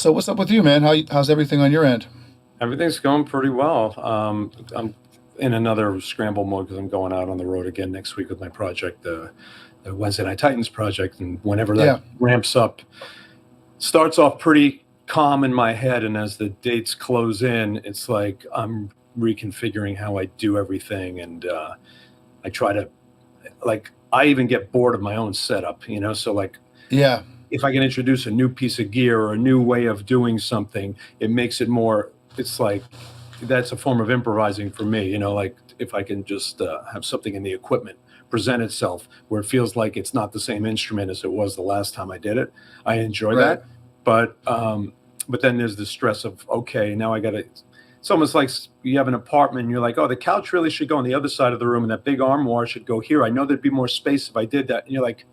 So what's up with you, man? How's everything on your end? Everything's going pretty well. I'm in another scramble mode because I'm going out on the road again next week with my project, the Wednesday Night Titans project. And whenever Yeah. that ramps up, starts off pretty calm in my head. And as the dates close in, it's like I'm reconfiguring how I do everything. And I try to, like, I even get bored of my own setup, So, like, Yeah. if I can introduce a new piece of gear or a new way of doing something, it makes it more, it's like, that's a form of improvising for me, like if I can just have something in the equipment present itself where it feels like it's not the same instrument as it was the last time I did it. I enjoy Right. that. But then there's the stress of, okay, now I got to, it's almost like you have an apartment and you're like, oh, the couch really should go on the other side of the room and that big armoire should go here. I know there'd be more space if I did that. And you're like,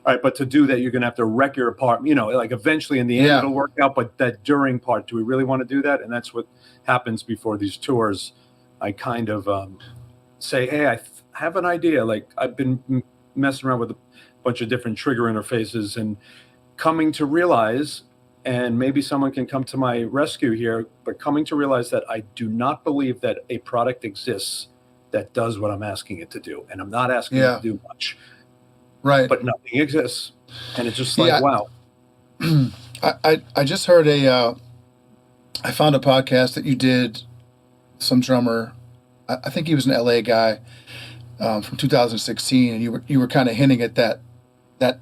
all right, but to do that, you're going to have to wreck your apartment. Like eventually in the end, Yeah. it'll work out. But that during part, do we really want to do that? And that's what happens before these tours. I kind of say, hey, I have an idea. Like I've been messing around with a bunch of different trigger interfaces and coming to realize, and maybe someone can come to my rescue here, but coming to realize that I do not believe that a product exists that does what I'm asking it to do. And I'm not asking it Yeah. to do much. Right. But nothing exists. And it's just like, Yeah. wow. I just heard I found a podcast that you did, some drummer, I think he was an LA guy, from 2016, and you were kind of hinting at that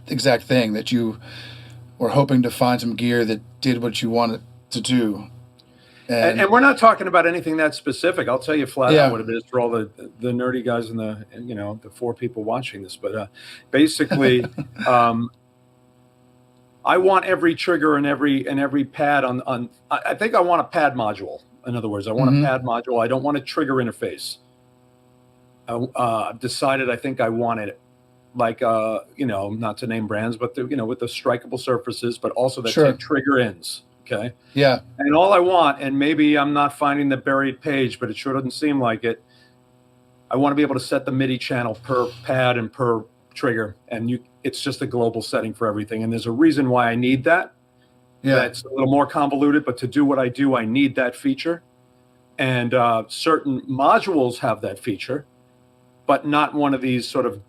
exact thing, that you were hoping to find some gear that did what you wanted to do. And we're not talking about anything that specific. I'll tell you flat Yeah. out what it is for all the nerdy guys and the four people watching this. But basically, I want every trigger and every pad on. I think I want a pad module. In other words, I want a pad module. I don't want a trigger interface. I've decided. I think I want it like not to name brands, but with the strikeable surfaces, but also that Sure. take trigger ins. Okay. Yeah. And all I want, and maybe I'm not finding the buried page, but it sure doesn't seem like it. I want to be able to set the MIDI channel per pad and per trigger, and it's just a global setting for everything. And there's a reason why I need that. Yeah. That's a little more convoluted, but to do what I do, I need that feature. And certain modules have that feature, but not one of these sort of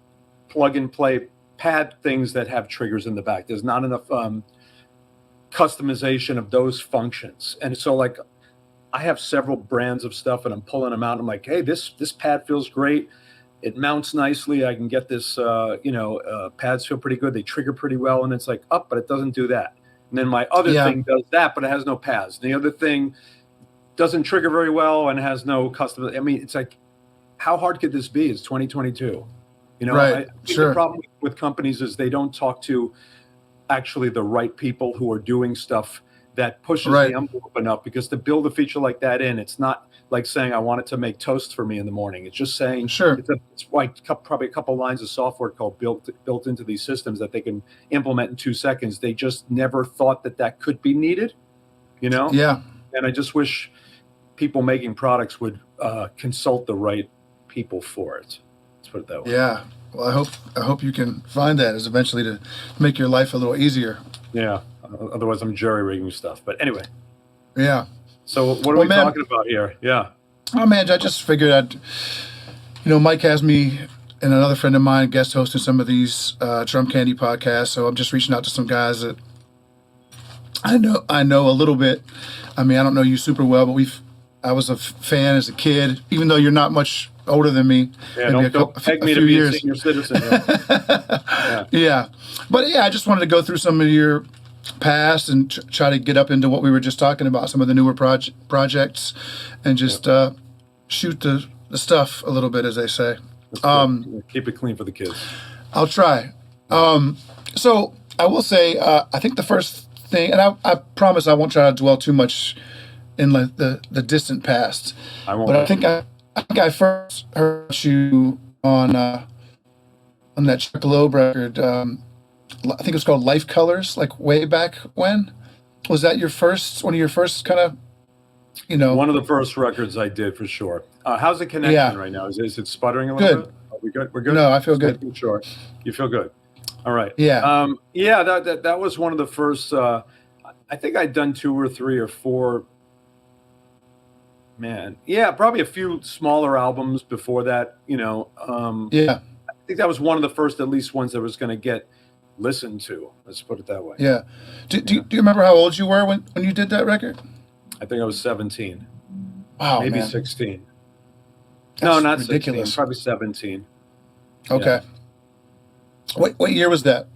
plug and play pad things that have triggers in the back. There's not enough customization of those functions. And so, like, I have several brands of stuff and I'm pulling them out. I'm like, hey, this pad feels great. It mounts nicely. I can get this, pads feel pretty good. They trigger pretty well. And it's like, but it doesn't do that. And then my other thing does that, but it has no pads. And the other thing doesn't trigger very well and has no custom. I mean, it's like, how hard could this be? It's 2022. Right. I think the problem with companies is they don't talk to actually the right people who are doing stuff that pushes the envelope enough, because to build a feature like that it's not like saying I want it to make toast for me in the morning. It's just saying it's like probably a couple lines of software code built into these systems that they can implement in 2 seconds. They just never thought that could be needed, Yeah. And I just wish people making products would consult the right people for it. Let's put it that way. Yeah. Well, I hope you can find that as eventually to make your life a little easier. Yeah. Otherwise, I'm jury-rigging stuff. But anyway. Yeah. So what are we talking about here? Yeah. Oh, man, I just figured Mike has me and another friend of mine guest hosting some of these Drum Candy podcasts. So I'm just reaching out to some guys that I know a little bit. I mean, I don't know you super well, but I was a fan as a kid, even though you're not much older than me. Yeah, don't peg me to be a senior citizen. Yeah. But yeah, I just wanted to go through some of your past and try to get up into what we were just talking about, some of the newer projects, and just shoot the stuff a little bit, as they say. Keep it clean for the kids. I'll try. So I will say, I think the first thing, and I promise I won't try to dwell too much in the distant past. I won't. But I think I first heard you on that Chuck Loeb record. I think it was called Life Colors, like way back when. Was that one of your first kind of, One of the first records I did, for sure. How's the connection right now? Is it sputtering a little bit? Are we good? We're good? No, I feel good. Sure. You feel good? All right. Yeah. That was one of the first. I think I'd done 2 or 3 or 4. Man, yeah, probably a few smaller albums before that. Yeah, I think that was one of the first, at least, ones that was going to get listened to. Let's put it that way. yeah. Do Yeah, you remember how old you were when you did that record? I think I was 17, Wow, maybe man, 16. No, that's not 16, ridiculous. probably 17. Yeah, Okay. What year was that?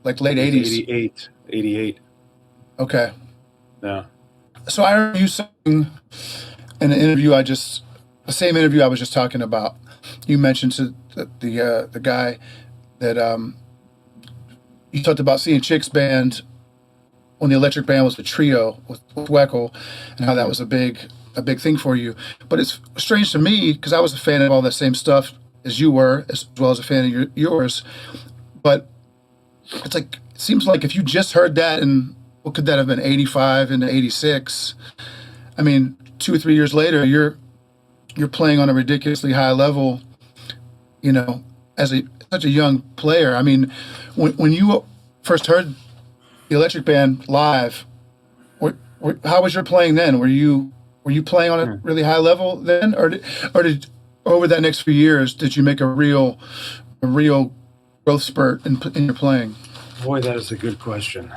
Like late it was '80s. 88, 88. Okay. Yeah. So I heard you saying in an interview the same interview I was just talking about. You mentioned to the guy that you talked about seeing Chick's band when the Electric Band was a trio with Weckl, and how that was a big thing for you. But it's strange to me because I was a fan of all that same stuff as you were, as well as a fan of yours. But it's like it seems like if you just heard that in what could that have been, 85 into 86? I mean, 2 or 3 years later, you're playing on a ridiculously high level, as such a young player. I mean, when you first heard the Electric Band live, how was your playing then? Were you playing on a really high level then, or over that next few years did you make a real growth spurt in your playing? Boy, that is a good question.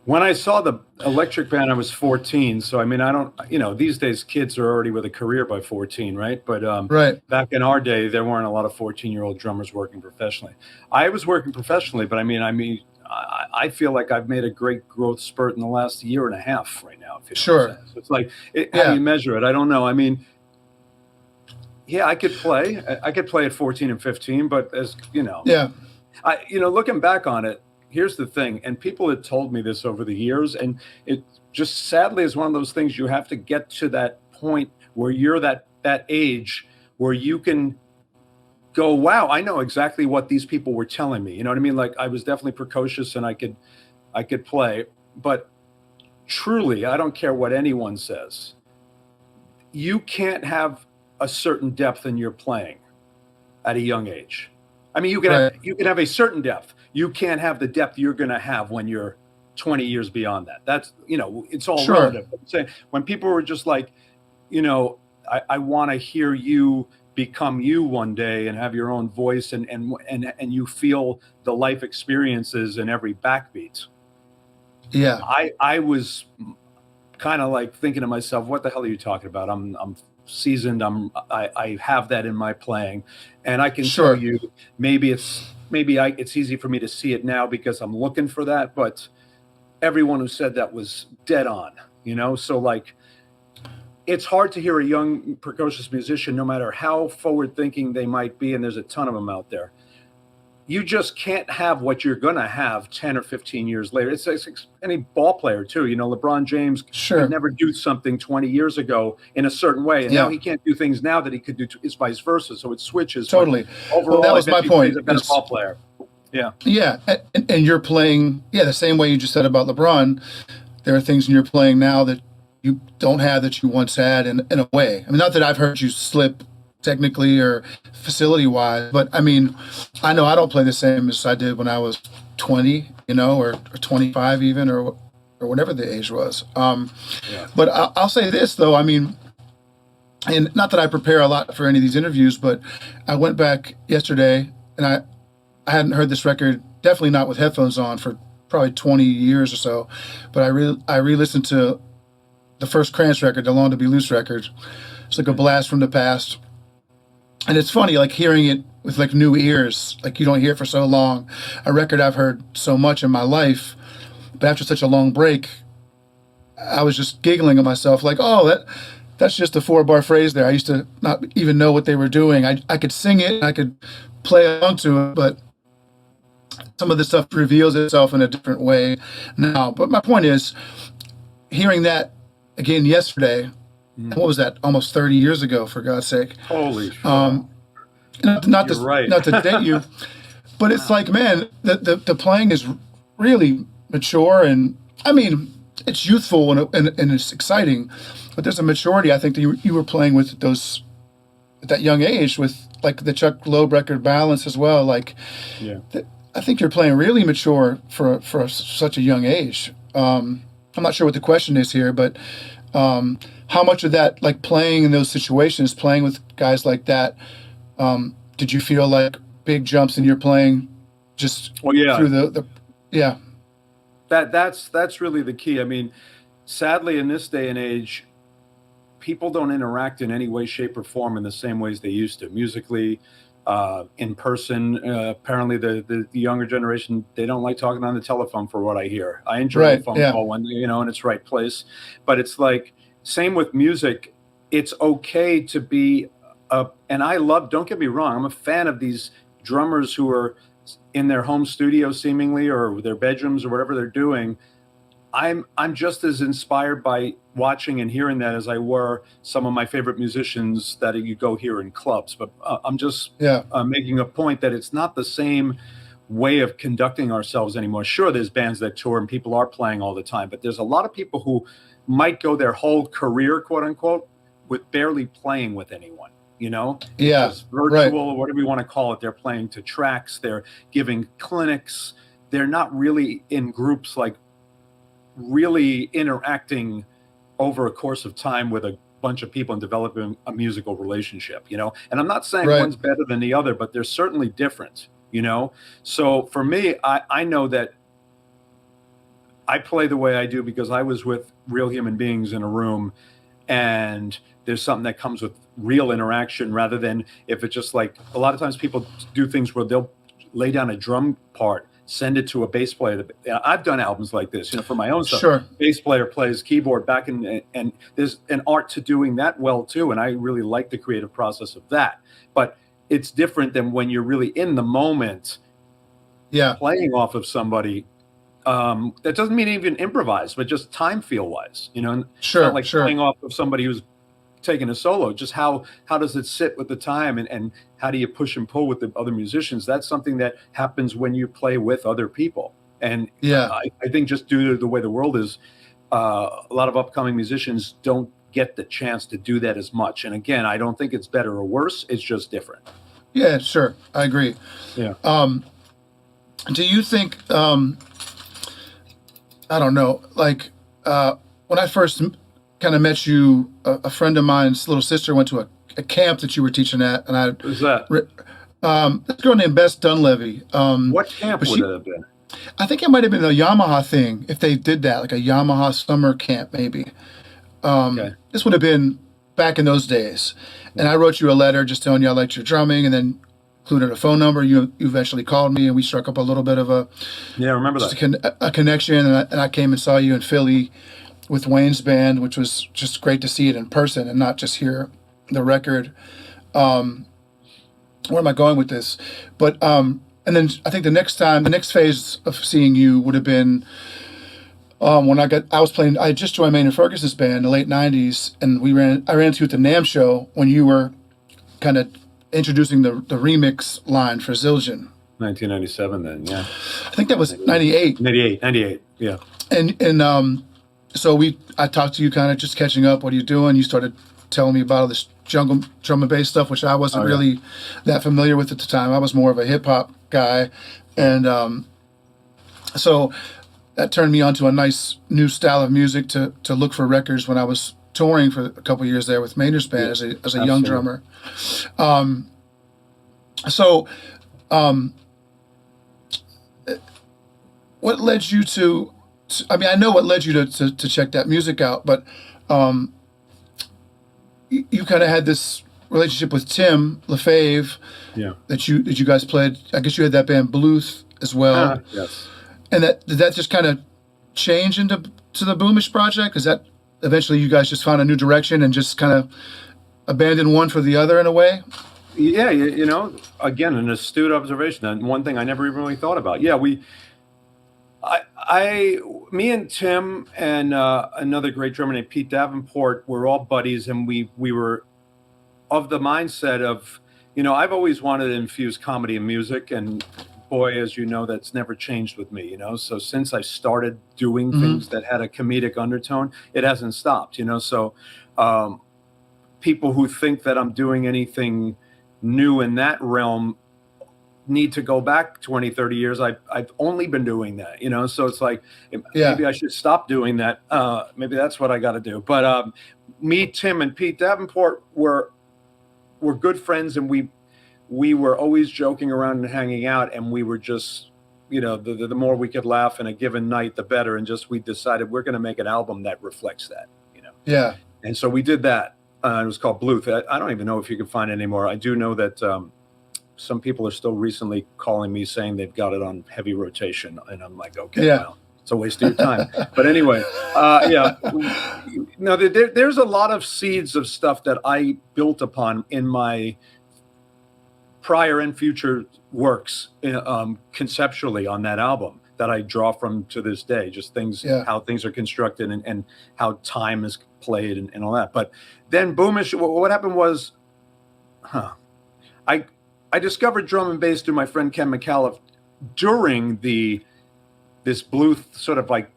When I saw the Electric Band, I was 14. So, I mean, I don't, these days kids are already with a career by 14, right? But Right. back in our day, there weren't a lot of 14-year-old drummers working professionally. I was working professionally, but I feel like I've made a great growth spurt in the last year and a half right now. If you know what I'm Sure. saying. So it's like, how Yeah. do you measure it? I don't know. I mean, yeah, I could play. I could play at 14 and 15, but Yeah. looking back on it, here's the thing, and people had told me this over the years, and it just sadly is one of those things. You have to get to that point where you're that age where you can go, wow, I know exactly what these people were telling me. You know what I mean? Like I was definitely precocious and I could play, but truly, I don't care what anyone says. You can't have a certain depth in your playing at a young age. I mean, Right. you can have a certain depth. You can't have the depth you're going to have when you're 20 years beyond that. That's, it's all Sure. relative. I'm saying when people were just like, I want to hear you become you one day and have your own voice and you feel the life experiences in every backbeat. Yeah. I was kind of like thinking to myself, what the hell are you talking about? I'm seasoned. I have that in my playing, and I can Sure. tell you maybe it's easy for me to see it now because I'm looking for that, but everyone who said that was dead on, so like it's hard to hear a young precocious musician, no matter how forward thinking they might be, and there's a ton of them out there. You just can't have what you're going to have 10 or 15 years later. It's any ball player too. LeBron James Sure. could never do something 20 years ago in a certain way. And Yeah. now he can't do things now that he could do. It's vice versa. So it switches. But Totally. overall, Well, that was I bet my you he's point. a better It's- ball player. Yeah. Yeah, and you're playing, the same way you just said about LeBron. There are things in your playing now that you don't have that you once had in a way. I mean, not that I've heard you slip technically or facility wise, but I mean, I know I don't play the same as I did when I was 20, or 25 even, or whatever the age was. Yeah. But I'll say this though, I mean, and not that I prepare a lot for any of these interviews, but I went back yesterday and I hadn't heard this record, definitely not with headphones on, for probably 20 years or so. But I re-listened to the first Krantz record, the Long to Be Loose record. It's like a blast from the past. And it's funny, like hearing it with like new ears, like you don't hear it for so long. A record I've heard so much in my life, but after such a long break, I was just giggling at myself, like, oh, that's just a 4-bar phrase there. I used to not even know what they were doing. I could sing it, and I could play along to it, but some of the stuff reveals itself in a different way now. But my point is, hearing that again yesterday, what was that? Almost 30 years ago, for God's sake. Holy shit. Not You're right. not to date you, but it's like, man, the playing is really mature, and I mean, it's youthful and it's exciting, but there's a maturity I think that you were playing with at that young age with like the Chuck Loeb record Balance as well. Like, Yeah. I think you're playing really mature for such a young age. I'm not sure what the question is here, but how much of that, like playing in those situations, playing with guys like that, did you feel like big jumps in your playing just Well, yeah, through the yeah, that's really the key. I mean, sadly, in this day and age, people don't interact in any way, shape, or form in the same ways they used to, musically, in person. Apparently, the younger generation, they don't like talking on the telephone, for what I hear. I enjoy the right, phone yeah, call when, in its right place, but it's like same with music. It's okay to be and I love. Don't get me wrong. I'm a fan of these drummers who are in their home studio, seemingly, or their bedrooms, or whatever they're doing. I'm just as inspired by watching and hearing that as I were some of my favorite musicians that you go hear in clubs. But I'm just yeah, making a point that it's not the same way of conducting ourselves anymore. Sure, there's bands that tour and people are playing all the time, but there's a lot of people who might go their whole career, quote unquote, with barely playing with anyone. It's yeah, just right, virtual, or whatever you want to call it. They're playing to tracks, they're giving clinics. They're not really in groups, like really interacting over a course of time with a bunch of people and developing a musical relationship. And I'm not saying right, one's better than the other, but they're certainly different. So for me, I know that I play the way I do because I was with real human beings in a room, and there's something that comes with real interaction, rather than if it's just like a lot of times people do things where they'll lay down a drum part, send it to a bass player. I've done albums like this, for my own stuff. sure, Bass player plays keyboard back in, and there's an art to doing that well too. And I really like the creative process of that. But it's different than when you're really in the moment yeah, playing off of somebody. That doesn't mean even improvise, but just time feel wise. And it's not sure, like sure, playing off of somebody who's taking a solo. Just how does it sit with the time, and how do you push and pull with the other musicians? That's something that happens when you play with other people. And yeah, I think just due to the way the world is, a lot of upcoming musicians don't get the chance to do that as much. And again, I don't think it's better or worse. It's just different. yeah, sure, I agree. Yeah. Do you think I don't know, like when I first kind of met you, a friend of mine's little sister went to a camp that you were teaching at, and Who's that? this girl named Bess Dunlevy. What camp But would she, it have been? I think it might have been a Yamaha thing if they did that, like a Yamaha summer camp, maybe. Okay. This would have been back in those days, and I wrote you a letter just telling you I liked your drumming, and then included a phone number. You eventually called me, and we struck up a little bit of Yeah, I remember just that. a connection, and I came and saw you in Philly with Wayne's band, which was just great to see it in person and not just hear the record. Where am I going with this? But and then I think the next phase of seeing you would have been when I was playing. I had just joined Maynard Ferguson's band in the late '90s, and I ran into you at the NAMM show when you were kind of introducing the remix line for Zildjian. 1997 then, yeah. I think that was '98. 98. Yeah. And so I talked to you, kind of just catching up. What are you doing? You started telling me about all this jungle drum and bass stuff, which I wasn't Oh, yeah. really that familiar with at the time. I was more of a hip hop guy, and so that turned me on to a nice new style of music to look for records when I was touring for a couple of years there with Maynard's band Yeah, as a young absolutely. drummer. So what led you to? I mean, I know what led you to check that music out, but you kind of had this relationship with Tim LaFave Yeah. that you guys played. I guess you had that band Bluth as well, Yes. and did that just kind of change into the Boomish project? Is that eventually you guys just found a new direction and just kind of abandoned one for the other in a way? Yeah, again, an astute observation, and one thing I never even really thought about. Yeah, me and Tim and another great drummer named Pete Davenport were all buddies, and we were of the mindset of, I've always wanted to infuse comedy and music, and boy, as you know, that's never changed with me. So since I started doing Hmm. things that had a comedic undertone, it hasn't stopped. So people who think that I'm doing anything new in that realm need to go back 20, 30 years. I've only been doing that, so it's like, Yeah. maybe I should stop doing that. Maybe that's what I got to do. But me, Tim, and Pete Davenport were good friends, and we were always joking around and hanging out, and we were just, the more we could laugh in a given night, the better. And we decided we're going to make an album that reflects that, Yeah. And so we did that. It was called Bluth. I don't even know if you can find it anymore. I do know that some people are still recently calling me saying they've got it on heavy rotation, and I'm like, okay, Yeah. well, it's a waste of your time. But anyway, yeah. No, there's a lot of seeds of stuff that I built upon in my prior and future works, conceptually on that album, that I draw from to this day. Just things, how things are constructed, and how time is played, and all that. But then Boomish, what happened was, I discovered drum and bass through my friend Ken McAuliffe during this Bluth sort of like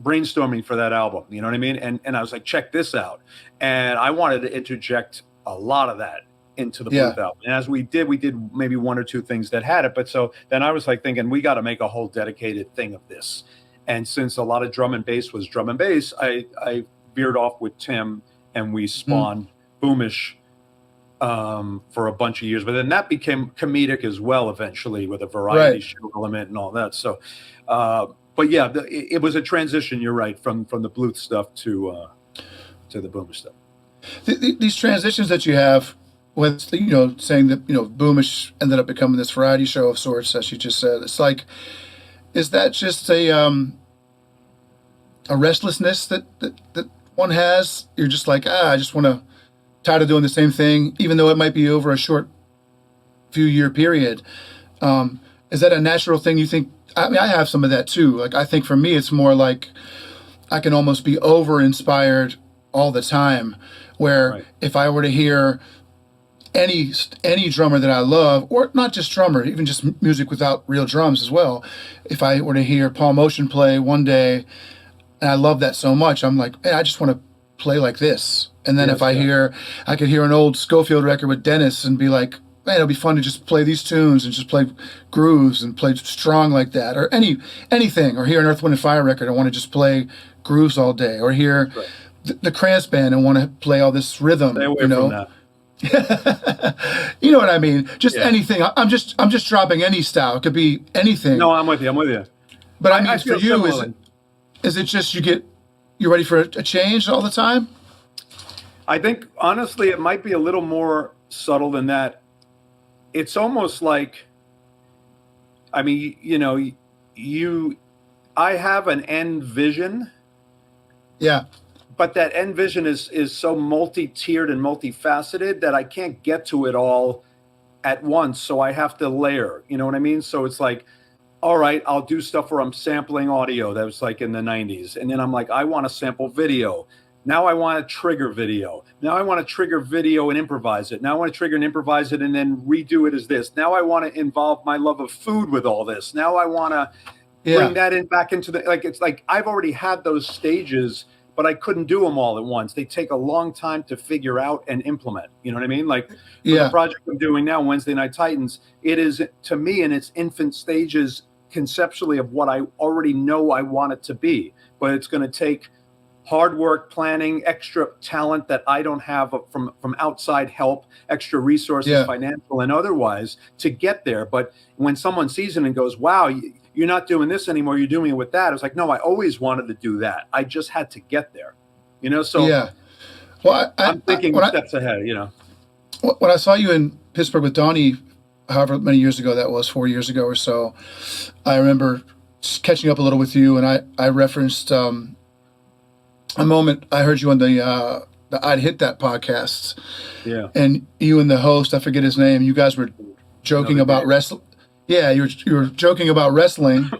brainstorming for that album. You know what I mean? And I was like, check this out. And I wanted to interject a lot of that into the Bluth album. And as we did maybe one or two things that had it. But so then I was like thinking, we got to make a whole dedicated thing of this. And since a lot of drum and bass was drum and bass, I veered off with Tim, and we spawned Boomish for a bunch of years. But then that became comedic as well eventually, with a variety show element and all that. So, but yeah, it was a transition, you're right, from the Bluth stuff to the Boomish stuff. These transitions that you have, with saying that Boomish ended up becoming this variety show of sorts, as you just said, it's like, is that just a restlessness that one has? You're just like, I just want to, tired of doing the same thing, even though it might be over a short few year period. Is that a natural thing, you think? I mean, I have some of that too. Like, I think for me, it's more like I can almost be over inspired all the time, where if I were to hear any drummer that I love, or not just drummer, even just music without real drums as well, if I were to hear Paul Motion play one day and I love that so much, I'm like, man, I just want to play like this. And then if I could hear an old Schofield record with Dennis and be like, man, it'll be fun to just play these tunes and just play grooves and play strong like that, or anything, or hear an Earth, Wind & Fire record and want to just play grooves all day, or hear the Krantz Band and want to play all this rhythm. Stay away from that. You know what I mean? Just anything. I'm just dropping any style. It could be anything. No, I'm with you. But I mean, for you, is it just you're ready for a change all the time? I think, honestly, it might be a little more subtle than that. It's almost like, I mean, I have an end vision. Yeah. But that end vision is so multi-tiered and multifaceted that I can't get to it all at once. So I have to layer, you know what I mean? So it's like, all right, I'll do stuff where I'm sampling audio. That was like in the 90s. And then I'm like, I want to sample video. Now I want to trigger video. Now I want to trigger video and improvise it. Now I want to trigger and improvise it and then redo it as this. Now I want to involve my love of food with all this. Now I want to bring that back into it's like I've already had those stages, but I couldn't do them all at once. They take a long time to figure out and implement. You know what I mean? Like the project I'm doing now, Wednesday Night Titans, it is, to me, in its infant stages conceptually of what I already know I want it to be. But it's going to take hard work, planning, extra talent that I don't have from outside help, extra resources, financial and otherwise, to get there. But when someone sees it and goes, wow, you're not doing this anymore, you're doing it with that. It's like, no, I always wanted to do that. I just had to get there, So well, I'm thinking steps ahead, When I saw you in Pittsburgh with Donnie, however many years ago that was, 4 years ago or so, I remember just catching up a little with you, and I referenced a moment I heard you on the I'd Hit That podcast. Yeah. And you and the host, I forget his name, you guys were joking about wrestling. Yeah, you were joking about wrestling,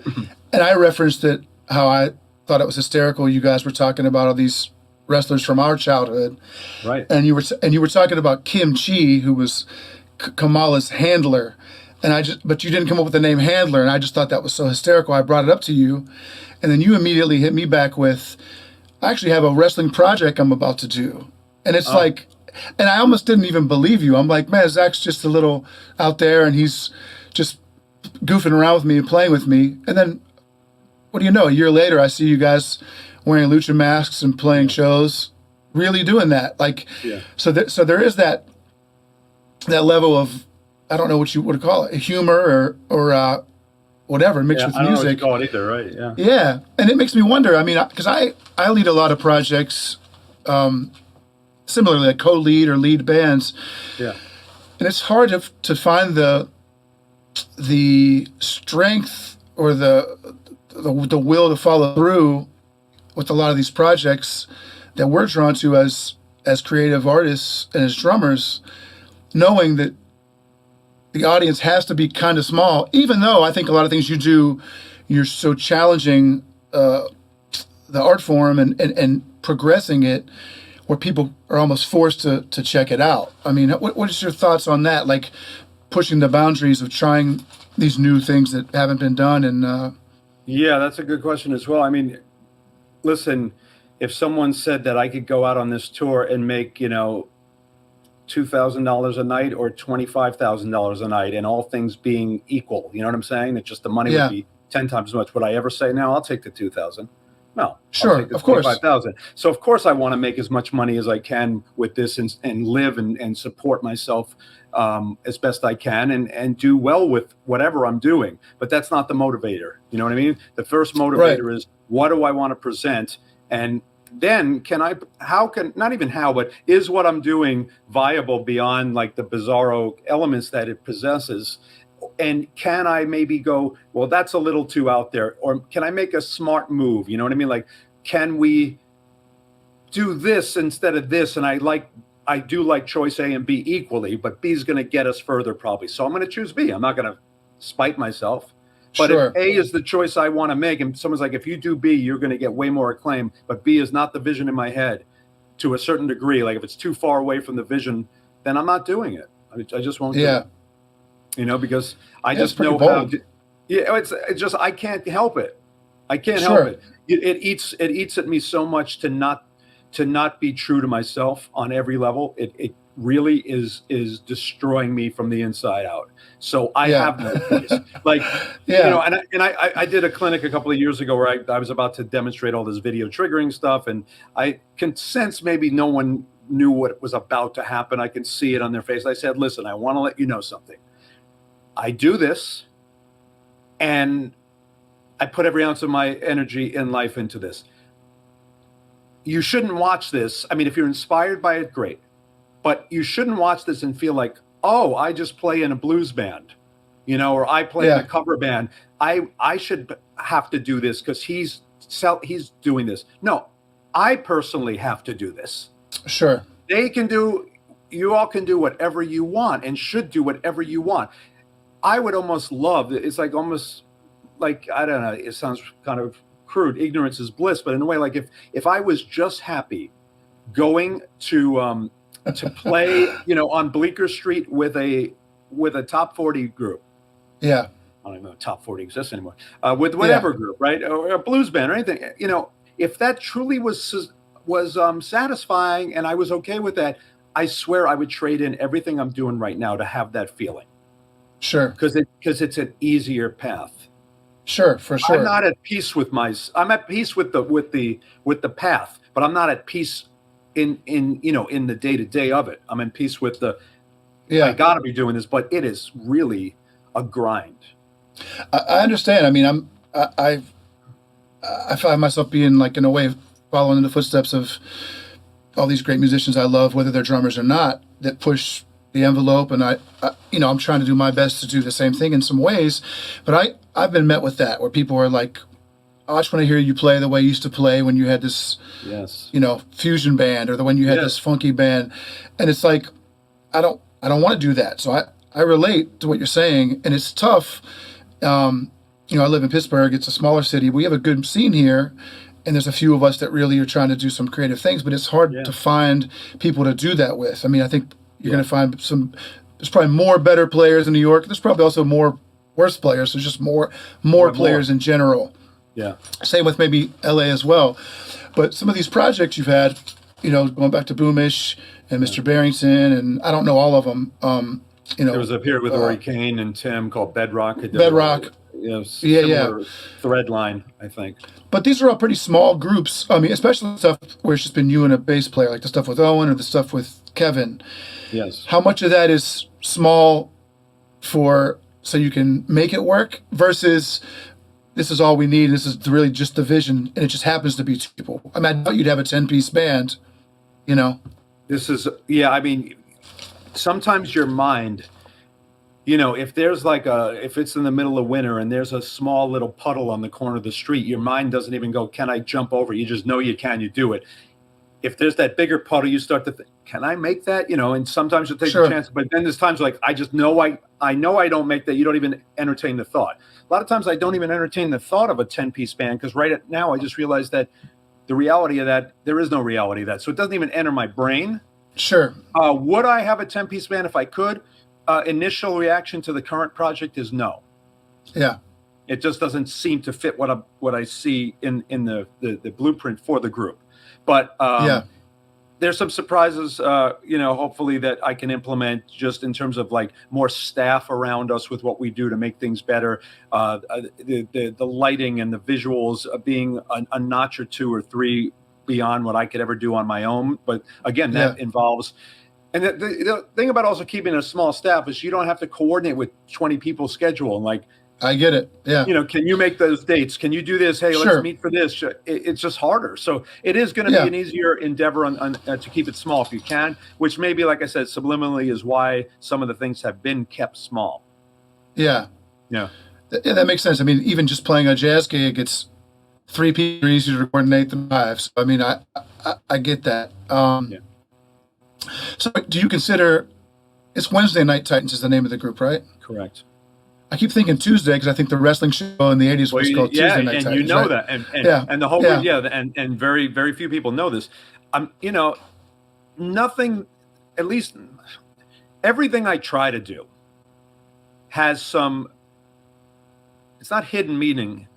and I referenced it, how I thought it was hysterical. You guys were talking about all these wrestlers from our childhood, right? And you were talking about Kim Chi, who was Kamala's handler, but you didn't come up with the name handler, and I just thought that was so hysterical. I brought it up to you, and then you immediately hit me back with, I actually have a wrestling project I'm about to do, and it's like, and I almost didn't even believe you. I'm like, man, Zach's just a little out there, and he's just goofing around with me and playing with me. And then, what do you know? A year later, I see you guys wearing lucha masks and playing shows, really doing that. Like, so there is that level of, I don't know what you would call it, humor or whatever mixed with I don't know what music. you call it either, right? Yeah. Yeah, and it makes me wonder. I mean, because I lead a lot of projects, similarly, like co-lead or lead bands. Yeah. And it's hard to find the strength or the will to follow through with a lot of these projects that we're drawn to as creative artists and as drummers, knowing that the audience has to be kind of small, even though I think a lot of things you do, you're so challenging the art form and progressing it, where people are almost forced to check it out. I mean, what is your thoughts on that? Like pushing the boundaries of trying these new things that haven't been done. And yeah, that's a good question as well. I mean, listen, if someone said that I could go out on this tour and make, $2,000 a night or $25,000 a night, and all things being equal, you know what I'm saying? That just the money would be 10 times as much. Would I ever say, no, I'll take the 2,000? No, sure, I'll take the of course. 25,000. So of course I want to make as much money as I can with this and live and support myself as best I can and do well with whatever I'm doing. But that's not the motivator. You know what I mean? The first motivator is, what do I want to present? And then is what I'm doing viable beyond like the bizarro elements that it possesses? And can I maybe go, well, that's a little too out there? Or can I make a smart move? You know what I mean? Like, can we do this instead of this? And I do like choice A and B equally, but B is going to get us further probably. So I'm going to choose B. I'm not going to spite myself. But if A is the choice I want to make, and someone's like, if you do B, you're going to get way more acclaim, but B is not the vision in my head to a certain degree. Like if it's too far away from the vision, then I'm not doing it. I just won't do it. Because I just know how to, it's just, I can't help it. I can't help it. It eats at me so much to not be true to myself on every level. It really is destroying me from the inside out. So I have no choice. Like, and I did a clinic a couple of years ago where I was about to demonstrate all this video triggering stuff. And I can sense maybe no one knew what was about to happen. I can see it on their face. I said, listen, I want to let you know something. I do this and I put every ounce of my energy in life into this. You shouldn't watch this. I mean, if you're inspired by it, great. But you shouldn't watch this and feel like, oh, I just play in a blues band, or I play in a cover band. I should have to do this because he's doing this. No, I personally have to do this. Sure. You all can do whatever you want and should do whatever you want. I would almost love, it's like almost like, I don't know, it sounds kind of crude. Ignorance is bliss. But in a way, like if I was just happy going to play, on Bleecker Street with a top 40 group. Yeah. I don't even know if top 40 exists anymore. With whatever group, right? Or a blues band or anything. If that truly was satisfying and I was okay with that, I swear I would trade in everything I'm doing right now to have that feeling. Sure. Because it's an easier path. Sure, for sure. I'm not at peace I'm at peace with the path, but I'm not at peace in the day-to-day of it. I'm in peace with I got to be doing this, but it is really a grind. I understand. I mean, I find myself being like, in a way, following in the footsteps of all these great musicians I love, whether they're drummers or not, that push the envelope. And I'm trying to do my best to do the same thing in some ways, but I've been met with that where people are like, I just want to hear you play the way you used to play when you had this, fusion band, or the when you had this funky band. And it's like, I don't want to do that. So I relate to what you're saying, and it's tough. I live in Pittsburgh. It's a smaller city. We have a good scene here, and there's a few of us that really are trying to do some creative things, but it's hard to find people to do that with. I mean, I think you're going to find there's probably more better players in New York. There's probably also more worse players. There's just more players in general. Yeah. Same with maybe LA as well. But some of these projects you've had, going back to Boomish and Mr. Barrington, and I don't know all of them. There was a period with Ori Kane and Tim called Bedrock. Bedrock. Similar thread line, I think. But these are all pretty small groups. I mean, especially stuff where it's just been you and a bass player, like the stuff with Owen or the stuff with Kevin. Yes. How much of that is small so you can make it work versus this is all we need, and this is really just the vision, and it just happens to be two people. I mean, I thought you'd have a 10-piece band, This is, I mean, sometimes your mind, if there's if it's in the middle of winter and there's a small little puddle on the corner of the street, your mind doesn't even go, can I jump over? You just know you can, you do it. If there's that bigger puddle, you start to think, can I make that? And sometimes you'll take a chance, but then there's times like, I just know I know I don't make that. You don't even entertain the thought. A lot of times I don't even entertain the thought of a 10-piece band because now I just realized that the reality of that, there is no reality of that. So it doesn't even enter my brain. Sure. Would I have a 10-piece band if I could? Initial reaction to the current project is no. Yeah. It just doesn't seem to fit what I see in the blueprint for the group. But there's some surprises, hopefully that I can implement just in terms of like more staff around us with what we do to make things better. The lighting and the visuals being a notch or two or three beyond what I could ever do on my own. But again, that involves. And the thing about also keeping a small staff is you don't have to coordinate with 20 people's schedule. And like, I get it. Yeah. Can you make those dates? Can you do this? Hey, let's meet for this. It's just harder. So it is going to be an easier endeavor to keep it small if you can, which maybe, like I said, subliminally is why some of the things have been kept small. Yeah. Yeah. That makes sense. I mean, even just playing a jazz gig, it's 3 people are easier to coordinate than 5. So, I mean, I get that. So do you consider it's Wednesday Night Titans is the name of the group, right? Correct. I keep thinking Tuesday because I think the wrestling show in the 80s was called Tuesday Night Titans. And you know right? that. And the whole and very, very few people know this. Nothing, at least everything I try to do has some, it's not hidden meaning,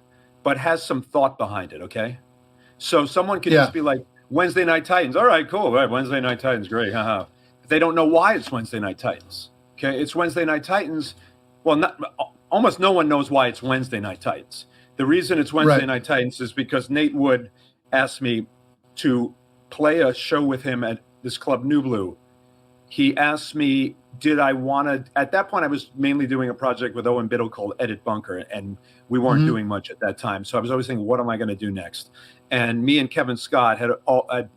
but has some thought behind it, okay? So someone could just be like, Wednesday Night Titans. All right, cool. All right, Wednesday Night Titans. Great. Haha. They don't know why it's Wednesday Night Titans. Okay, it's Wednesday Night Titans. Well, almost no one knows why it's Wednesday Night Titans. The reason it's Wednesday Night Titans is because Nate Wood asked me to play a show with him at this club, New Blue. He asked me, did I want to, at that point, I was mainly doing a project with Owen Biddle called Edit Bunker, and we weren't doing much at that time. So I was always thinking, what am I going to do next? And me and Kevin Scott had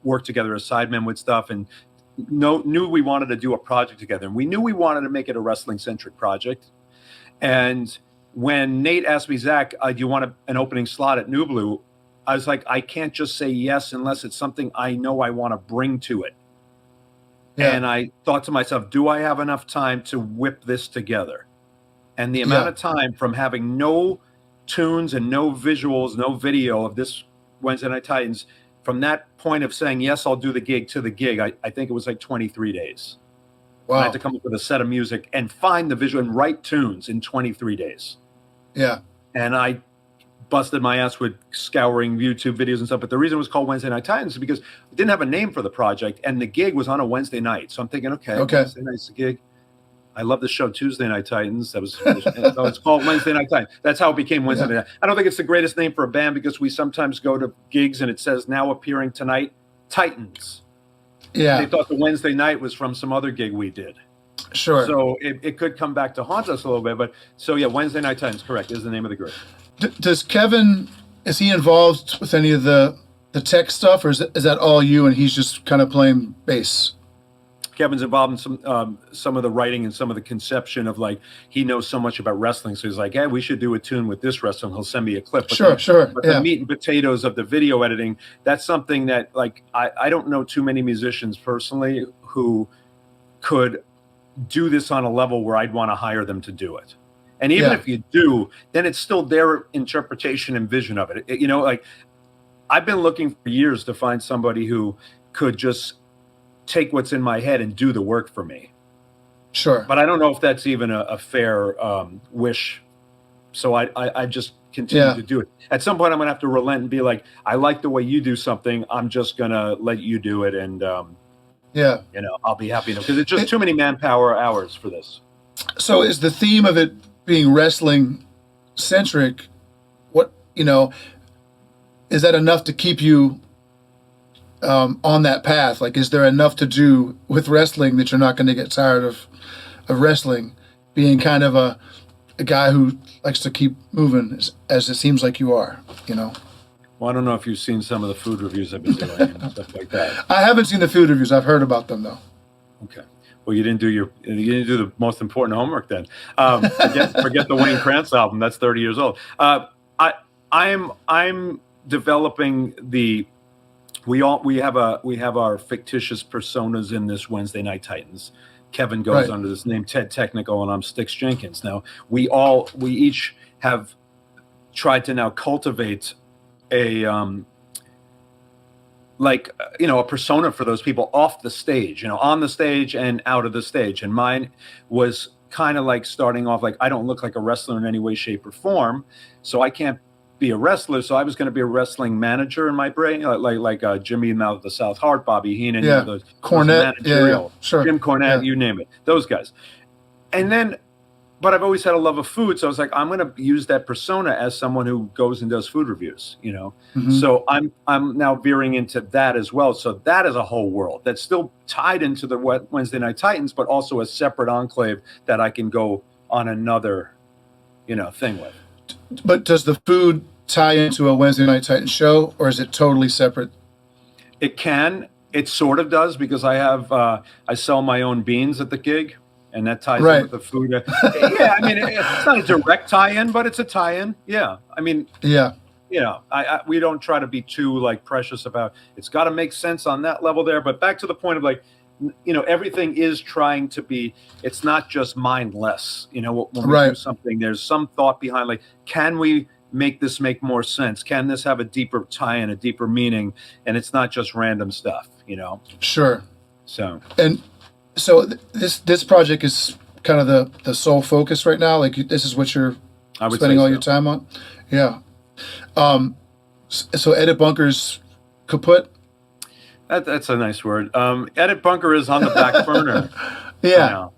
worked together as sidemen with stuff and knew we wanted to do a project together. And we knew we wanted to make it a wrestling-centric project. And when Nate asked me, Zach, do you want an opening slot at New Blue? I was like, I can't just say yes unless it's something I know I want to bring to it. Yeah. And I thought to myself, do I have enough time to whip this together? And the amount of time from having no tunes and no visuals, no video of this Wednesday Night Titans, from that point of saying, yes, I'll do the gig to the gig, I think it was like 23 days. Wow. I had to come up with a set of music and find the visual and write tunes in 23 days. Yeah. And I busted my ass with scouring YouTube videos and stuff. But the reason it was called Wednesday Night Titans is because we didn't have a name for the project, and the gig was on a Wednesday night. So I'm thinking, okay. Wednesday night's the gig. I love the show Tuesday Night Titans. So it's called Wednesday Night Titans. That's how it became Wednesday Night. I don't think it's the greatest name for a band because we sometimes go to gigs and it says now appearing tonight, Titans. Yeah. They thought the Wednesday night was from some other gig we did. Sure. So it could come back to haunt us a little bit. But so, Wednesday Night Titans, correct, is the name of the group. Does Kevin, is he involved with any of the tech stuff, or is that all you and he's just kind of playing bass? Kevin's involved in some of the writing and some of the conception of like, he knows so much about wrestling. So he's like, hey, we should do a tune with this wrestling. He'll send me a clip. But But the meat and potatoes of the video editing, that's something that like, I don't know too many musicians personally who could do this on a level where I'd want to hire them to do it. And even if you do, then it's still their interpretation and vision of it. Like I've been looking for years to find somebody who could just take what's in my head and do the work for me. Sure. But I don't know if that's even a fair wish. So I just continue to do it. At some point, I'm going to have to relent and be like, I like the way you do something. I'm just going to let you do it. And, I'll be happy enough because it's just too many manpower hours for this. So is the theme of it being wrestling centric? What, is that enough to keep you on that path? Like, is there enough to do with wrestling that you're not going to get tired of wrestling, being kind of a guy who likes to keep moving, as it seems like you are, Well, I don't know if you've seen some of the food reviews I've been doing and stuff like that. I haven't seen the food reviews. I've heard about them though. Okay. Well, you didn't do the most important homework then. Forget the Wayne Krantz album. That's 30 years old. I'm developing we have our fictitious personas in this Wednesday Night Titans. Kevin goes under this name Ted Technical, and I'm Styx Jenkins. Now we each have tried to now cultivate a a persona for those people off the stage, on the stage and out of the stage. And mine was kind of like starting off like, I don't look like a wrestler in any way, shape, or form, so I can't be a wrestler. So I was going to be a wrestling manager in my brain, like Jimmy Mouth of the South Heart, Bobby Heenan, those Cornette, managerial, sure, Jim Cornette, you name it, those guys. And then, but I've always had a love of food, so I was like, I'm going to use that persona as someone who goes and does food reviews, Mm-hmm. So I'm now veering into that as well. So that is a whole world that's still tied into the Wednesday Night Titans, but also a separate enclave that I can go on another, thing with. But does the food tie into a Wednesday Night Titans show, or is it totally separate? It sort of does, because I sell my own beans at the gig, and that ties in with the food. It's not a direct tie-in, but it's a tie-in. Yeah. We don't try to be too precious about, it's got to make sense on that level there. But back to the point of everything is trying to be, it's not just mindless. When we do something, there's some thought behind, can we make this make more sense? Can this have a deeper tie-in, a deeper meaning? And it's not just random stuff, Sure. So this project is kind of the sole focus right now. This is what you're spending all your time on. Yeah. So Edit Bunker's kaput. That's a nice word. Edit Bunker is on the back burner. Yeah.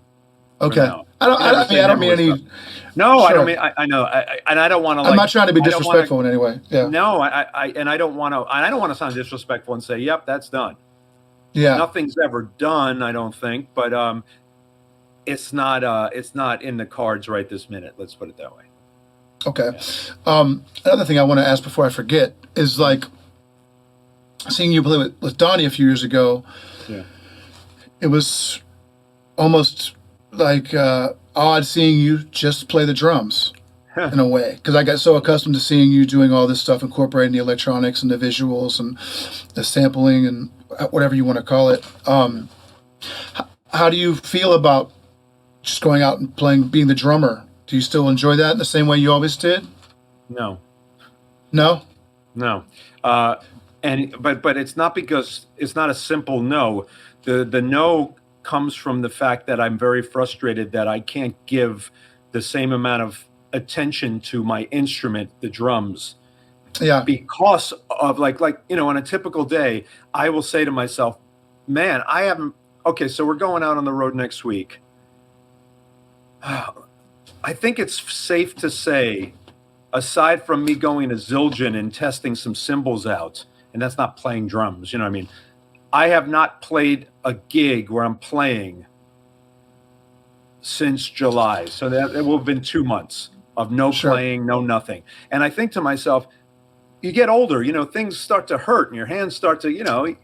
Okay. I don't mean any. No, sure. I don't mean. I know, and I don't want to. I'm not trying to be disrespectful in any way. Yeah. No, I don't want to. I don't want to sound disrespectful and say, "Yep, that's done." Yeah. Nothing's ever done, I don't think, but it's not in the cards right this minute. Let's put it that way. Okay. Yeah. Another thing I want to ask before I forget is seeing you play with Donnie a few years ago. Yeah. It was almost odd seeing you just play the drums in a way, because I got so accustomed to seeing you doing all this stuff, incorporating the electronics and the visuals and the sampling and whatever you want to call it. How do you feel about just going out and playing, being the drummer? Do you still enjoy that in the same way you always did? No. No? No. But it's not, because it's not a simple no. The no comes from the fact that I'm very frustrated that I can't give the same amount of attention to my instrument, the drums. Yeah. Because of on a typical day, I will say to myself, man, okay, so we're going out on the road next week. I think it's safe to say, aside from me going to Zildjian and testing some cymbals out, and that's not playing drums, I have not played a gig where I'm playing since July. So that it will have been 2 months of no playing, no nothing. And I think to myself, you get older, things start to hurt and your hands start to,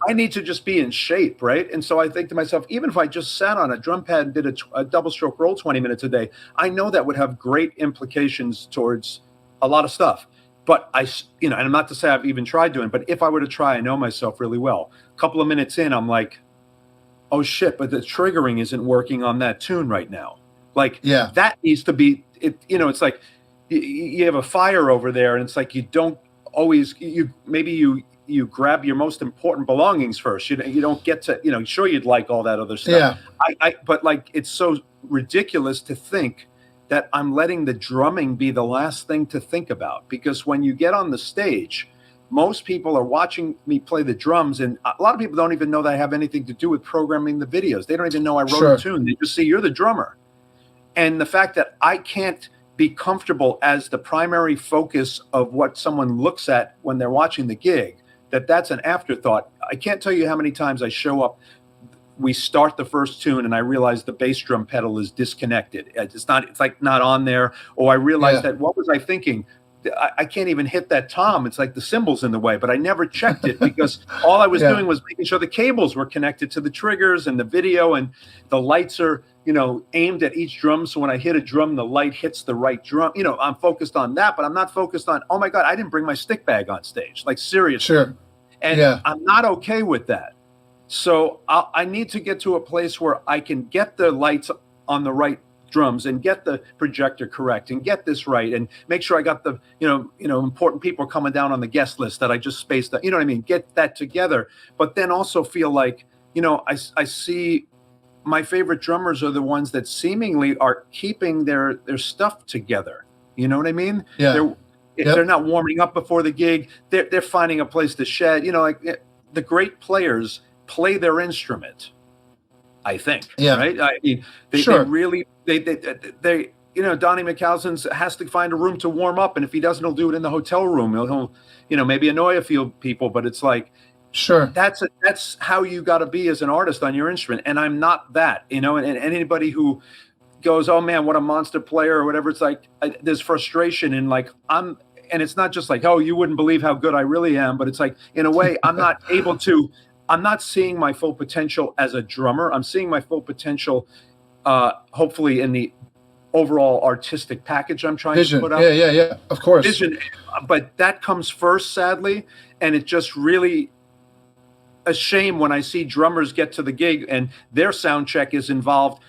I need to just be in shape, right? And so I think to myself, even if I just sat on a drum pad and did a double stroke roll 20 minutes a day, I know that would have great implications towards a lot of stuff. But and I'm not to say I've even tried doing it, but if I were to try, I know myself really well. A couple of minutes in, I'm like, oh shit, but the triggering isn't working on that tune right now. That needs to be, it's like you have a fire over there, and it's like you don't always, you grab your most important belongings first. You don't get to, sure, you'd like all that other stuff. Yeah. But it's so ridiculous to think that I'm letting the drumming be the last thing to think about. Because when you get on the stage, most people are watching me play the drums, and a lot of people don't even know that I have anything to do with programming the videos. They don't even know I wrote Sure. a tune. They just see you're the drummer. And the fact that I can't be comfortable as the primary focus of what someone looks at when they're watching the gig, that's an afterthought. I can't tell you how many times I show up, we start the first tune, and I realize the bass drum pedal is disconnected. It's like not on there. Or I realize that, what was I thinking? I can't even hit that tom. It's like the cymbal's in the way, but I never checked it because all I was doing was making sure the cables were connected to the triggers and the video, and the lights are, aimed at each drum. So when I hit a drum, the light hits the right drum. I'm focused on that, but I'm not focused on, oh my God, I didn't bring my stick bag on stage. Like, seriously. Sure. And I'm not okay with that. So I need to get to a place where I can get the lights on the right drums and get the projector correct and get this right and make sure I got the important people coming down on the guest list that I just spaced out. You know what I mean? Get that together, but then also feel like I see my favorite drummers are the ones that seemingly are keeping their stuff together. You know what I mean? Yeah. They're not warming up before the gig. They're finding a place to shed. The great players play their instrument, I think. Yeah. Right. I mean, they really. They Donnie McCausland has to find a room to warm up, and if he doesn't, he'll do it in the hotel room. He'll maybe annoy a few people, but it's like, sure, that's how you got to be as an artist on your instrument. And I'm not that, and anybody who goes, oh man, what a monster player or whatever, it's like there's frustration and and it's not just like, oh, you wouldn't believe how good I really am, but it's like, in a way, I'm not seeing my full potential as a drummer. I'm seeing my full potential hopefully in the overall artistic package I'm trying to put out. Yeah, of course. Vision, but that comes first, sadly, and it just really a shame when I see drummers get to the gig and their sound check is involved,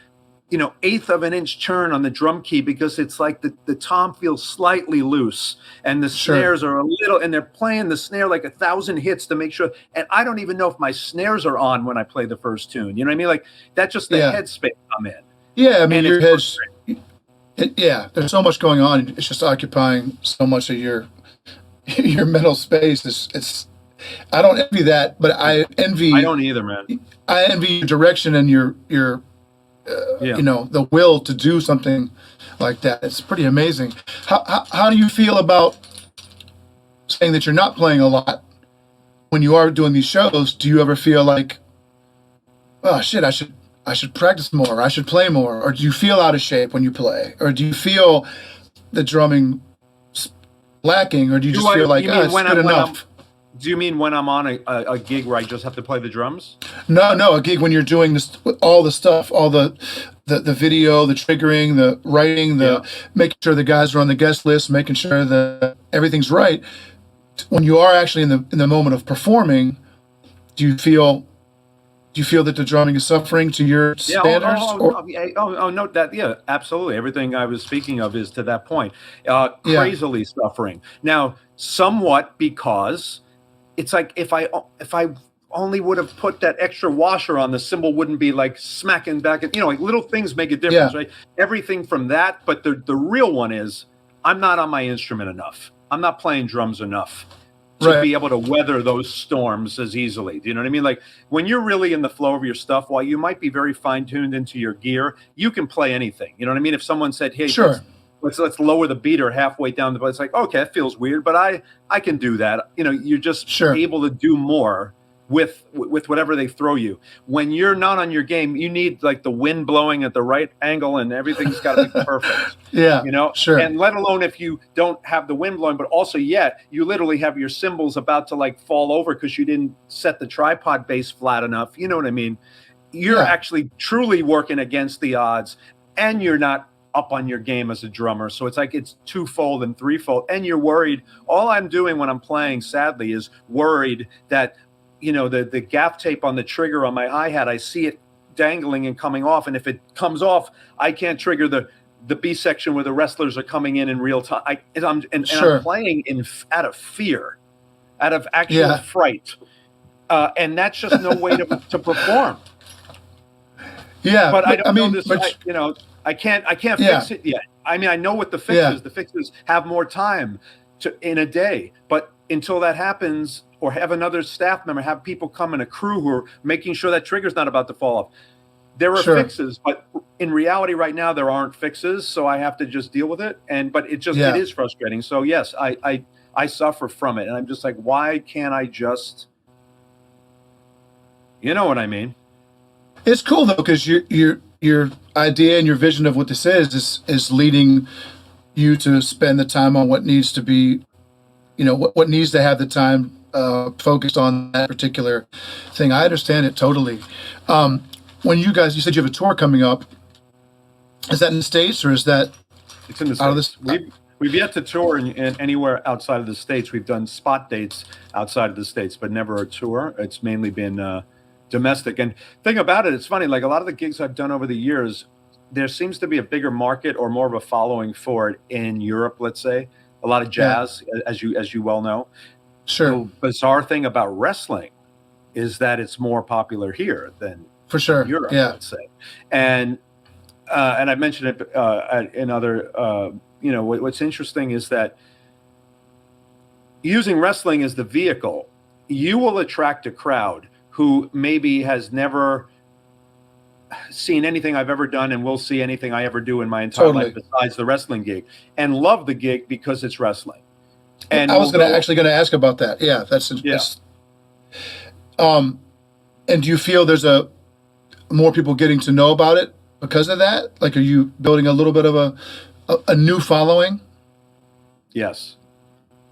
eighth of an inch turn on the drum key because it's like the tom feels slightly loose and the snares are a little, and they're playing the snare like 1,000 hits to make sure. And I don't even know if my snares are on when I play the first tune. You know what I mean? Like that's just the headspace I'm in. Yeah, I mean, your head's. There's so much going on. It's just occupying so much of your mental space. It's. I don't envy that, but I envy. I don't either, man. I envy your direction and your the will to do something like that. It's pretty amazing. How do you feel about saying that you're not playing a lot when you are doing these shows? Do you ever feel like, oh shit, I should practice more, I should play more, or do you feel out of shape when you play, or do you feel the drumming lacking, or do you just feel like, it's good enough? Do you mean when I'm on a gig where I just have to play the drums? No, a gig when you're doing this, all the stuff, all the video, the triggering, the writing, making sure the guys are on the guest list, making sure that everything's right. When you are actually in the moment of performing, do you feel that the drumming is suffering to your standards? No, absolutely. Everything I was speaking of is to that point. Crazily suffering. Now, somewhat because it's like if I only would have put that extra washer on, the cymbal wouldn't be like smacking back. Like little things make a difference, right? Everything from that, but the real one is I'm not on my instrument enough. I'm not playing drums enough to be able to weather those storms as easily. Do you know what I mean? Like when you're really in the flow of your stuff, while you might be very fine-tuned into your gear, you can play anything. You know what I mean? If someone said, hey, let's lower the beater halfway down the, it's like, okay, that feels weird, but I can do that. You're just able to do more with whatever they throw you. When you're not on your game, you need like the wind blowing at the right angle and everything's got to be perfect. And let alone if you don't have the wind blowing, but also you literally have your cymbals about to like fall over because you didn't set the tripod base flat enough. You know what I mean? You're actually truly working against the odds, and you're not up on your game as a drummer. So it's like it's twofold and threefold, and you're worried. All I'm doing when I'm playing, sadly, is worried that the gaff tape on the trigger on my hi-hat, I see it dangling and coming off. And if it comes off, I can't trigger the B section where the wrestlers are coming in real time. I'm playing out of fear, out of actual fright. And that's just no way to perform. Yeah. But I don't know this, I can't fix it yet. I mean, I know what the fix Yeah. is. The fix is have more time in a day. But until that happens, or have another staff member, have people come in a crew who are making sure that trigger's not about to fall off. There are Sure. fixes, but in reality right now, there aren't fixes. So I have to just deal with it. But it is frustrating. So yes, I suffer from it. And I'm just like, why can't I just, you know what I mean? It's cool though, because your idea and your vision of what this is leading you to spend the time on what needs to be, what needs to have the time focused on that particular thing. I understand it totally. When you said you have a tour coming up, is that in the States or is that it's in the out States? of the We've yet to tour in anywhere outside of the States. We've done spot dates outside of the States, but never a tour. It's mainly been domestic. And thing about it, it's funny, like a lot of the gigs I've done over the years, there seems to be a bigger market or more of a following for it in Europe, let's say. A lot of jazz, as you well know. Sure. The bizarre thing about wrestling is that it's more popular here than for sure. Europe, Yeah. let's say. And I mentioned it in other, what's interesting is that using wrestling as the vehicle, you will attract a crowd who maybe has never seen anything I've ever done and will see anything I ever do in my entire life besides the wrestling gig, and love the gig because it's wrestling. And I was actually going to ask about that. Yeah, that's. And do you feel there's more people getting to know about it because of that? Like, are you building a little bit of a new following? Yes,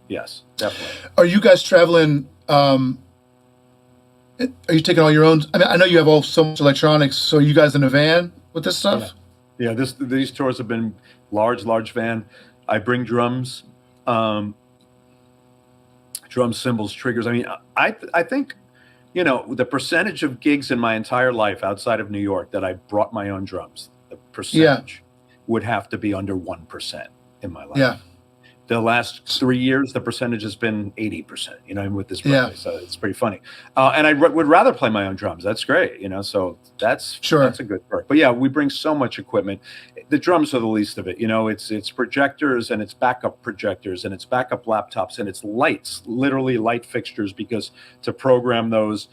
definitely. Are you guys traveling? Are you taking all your own? I mean, I know you have so much electronics. So are you guys in a van with this stuff? Yeah. These tours have been large van. I bring drums, drum cymbals, triggers. I mean, I think, the percentage of gigs in my entire life outside of New York that I brought my own drums, the percentage would have to be under 1% in my life. Yeah. The last 3 years, the percentage has been 80%, with this birthday. So it's pretty funny. And I would rather play my own drums. That's great, so that's a good perk. But yeah, we bring so much equipment. The drums are the least of it. It's projectors and it's backup projectors and it's backup laptops and it's lights, literally light fixtures, because to program those,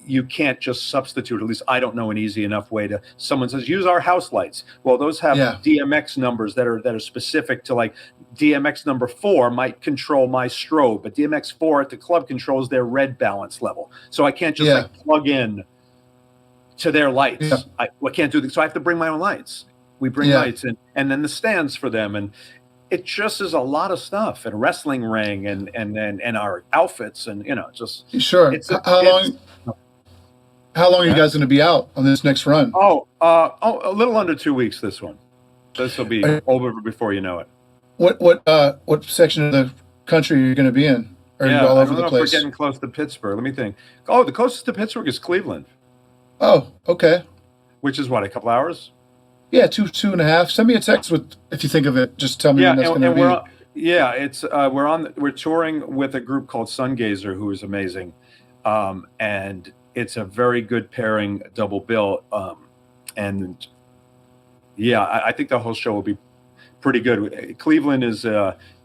you can't just substitute. At least I don't know an easy enough way to. Someone says use our house lights. Well, those have DMX numbers that are specific to, like, DMX number 4 might control my strobe, but DMX 4 at the club controls their red balance level. So I can't just plug in to their lights. Yeah. I can't do that. So I have to bring my own lights. We bring lights and then the stands for them, and it just is a lot of stuff, and wrestling ring and our outfits and just sure. How long are you guys going to be out on this next run? A little under 2 weeks. This one. This will be over before you know it. What section of the country are you going to be in? Or are you all over the place? If we're getting close to Pittsburgh. Let me think. Oh, the closest to Pittsburgh is Cleveland. Oh, okay. Which is what, a couple hours? Yeah, two and a half. Send me a text if you think of it. Just tell me when that's going to be. We're touring with a group called Sungazer, who is amazing, and it's a very good pairing, double bill, and I think the whole show will be pretty good. Cleveland is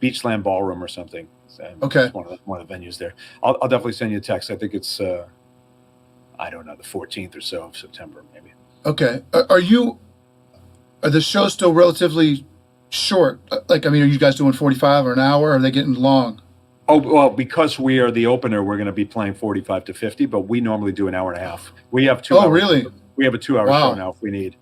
Beachland Ballroom or something. Okay, it's one of the venues there. I'll definitely send you a text. I think it's I don't know, the 14th or so of September, maybe. Okay, are the shows still relatively short? Like, I mean, are you guys doing 45 or an hour? Or are they getting long? Oh, well, because we are the opener, we're going to be playing 45 to 50, but we normally do an hour and a half. We have 2 hours. Oh, really? We have a 2 hour show now if we need.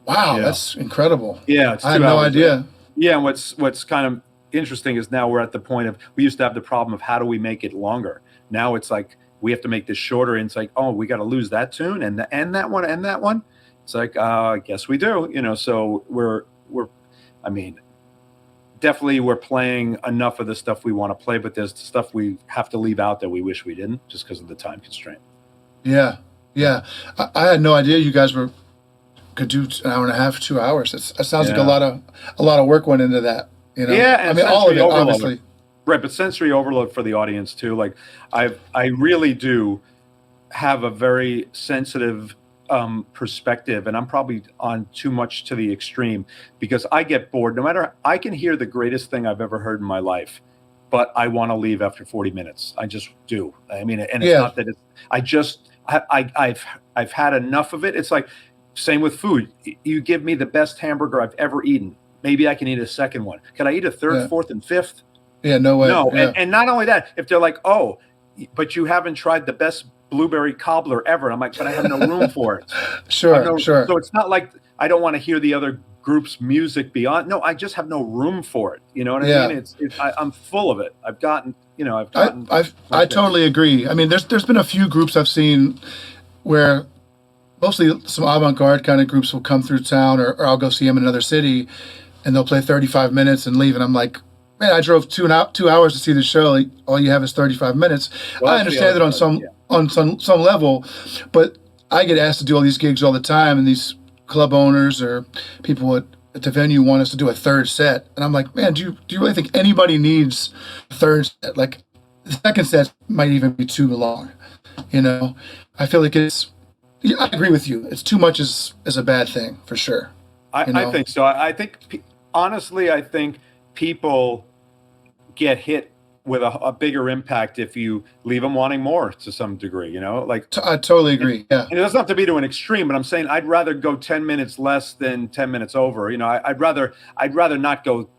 Wow, that's incredible. Yeah, it's 2 hours. I had no idea. Yeah, and what's kind of interesting is now we're at the point of, we used to have the problem of how do we make it longer. Now it's like we have to make this shorter, and it's like, oh, we got to lose that tune and that one and that one. It's like, I guess we do, so we're I mean, definitely we're playing enough of the stuff we want to play, but there's stuff we have to leave out that we wish we didn't, just because of the time constraint. Yeah. I had no idea you guys could do an hour and a half, 2 hours. That sounds like a lot of work went into that. Yeah, and I mean, all of it, obviously. Right, but sensory overload for the audience too. Like, I really do have a very sensitive perspective, and I'm probably on too much to the extreme, because I get bored. No matter, I can hear the greatest thing I've ever heard in my life, but I want to leave after 40 minutes. I just do. I mean, and it's Yeah. not that it's, I've had enough of it. It's like, same with food. You give me the best hamburger I've ever eaten. Maybe I can eat a second one. Can I eat a third, Yeah. fourth, and fifth? Yeah, no way. No. Yeah. And not only that, if they're like, oh, but you haven't tried the best blueberry cobbler ever. I'm like, but I have no room for it. Sure. Sure. So it's not like I don't want to hear the other group's music beyond. No, I just have no room for it. You know what I mean? I'm full of it. I've gotten. I totally agree. I mean, there's been a few groups I've seen where mostly some avant-garde kind of groups will come through town, or I'll go see them in another city, and they'll play 35 minutes and leave, and I'm like, man, I drove 2 hours to see the show. Like, all you have is 35 minutes. Well, I understand it on some level, but I get asked to do all these gigs all the time, and these club owners or people at the venue want us to do a third set, and I'm like, man, do you really think anybody needs a third set? Like, the second set might even be too long. I feel like yeah, I agree with you. It's too much is a bad thing for sure. I think so. Honestly, I think people get hit with a bigger impact if you leave them wanting more to some degree, like I totally agree. Yeah. And it doesn't have to be to an extreme, but I'm saying I'd rather go 10 minutes less than 10 minutes over. I'd rather not go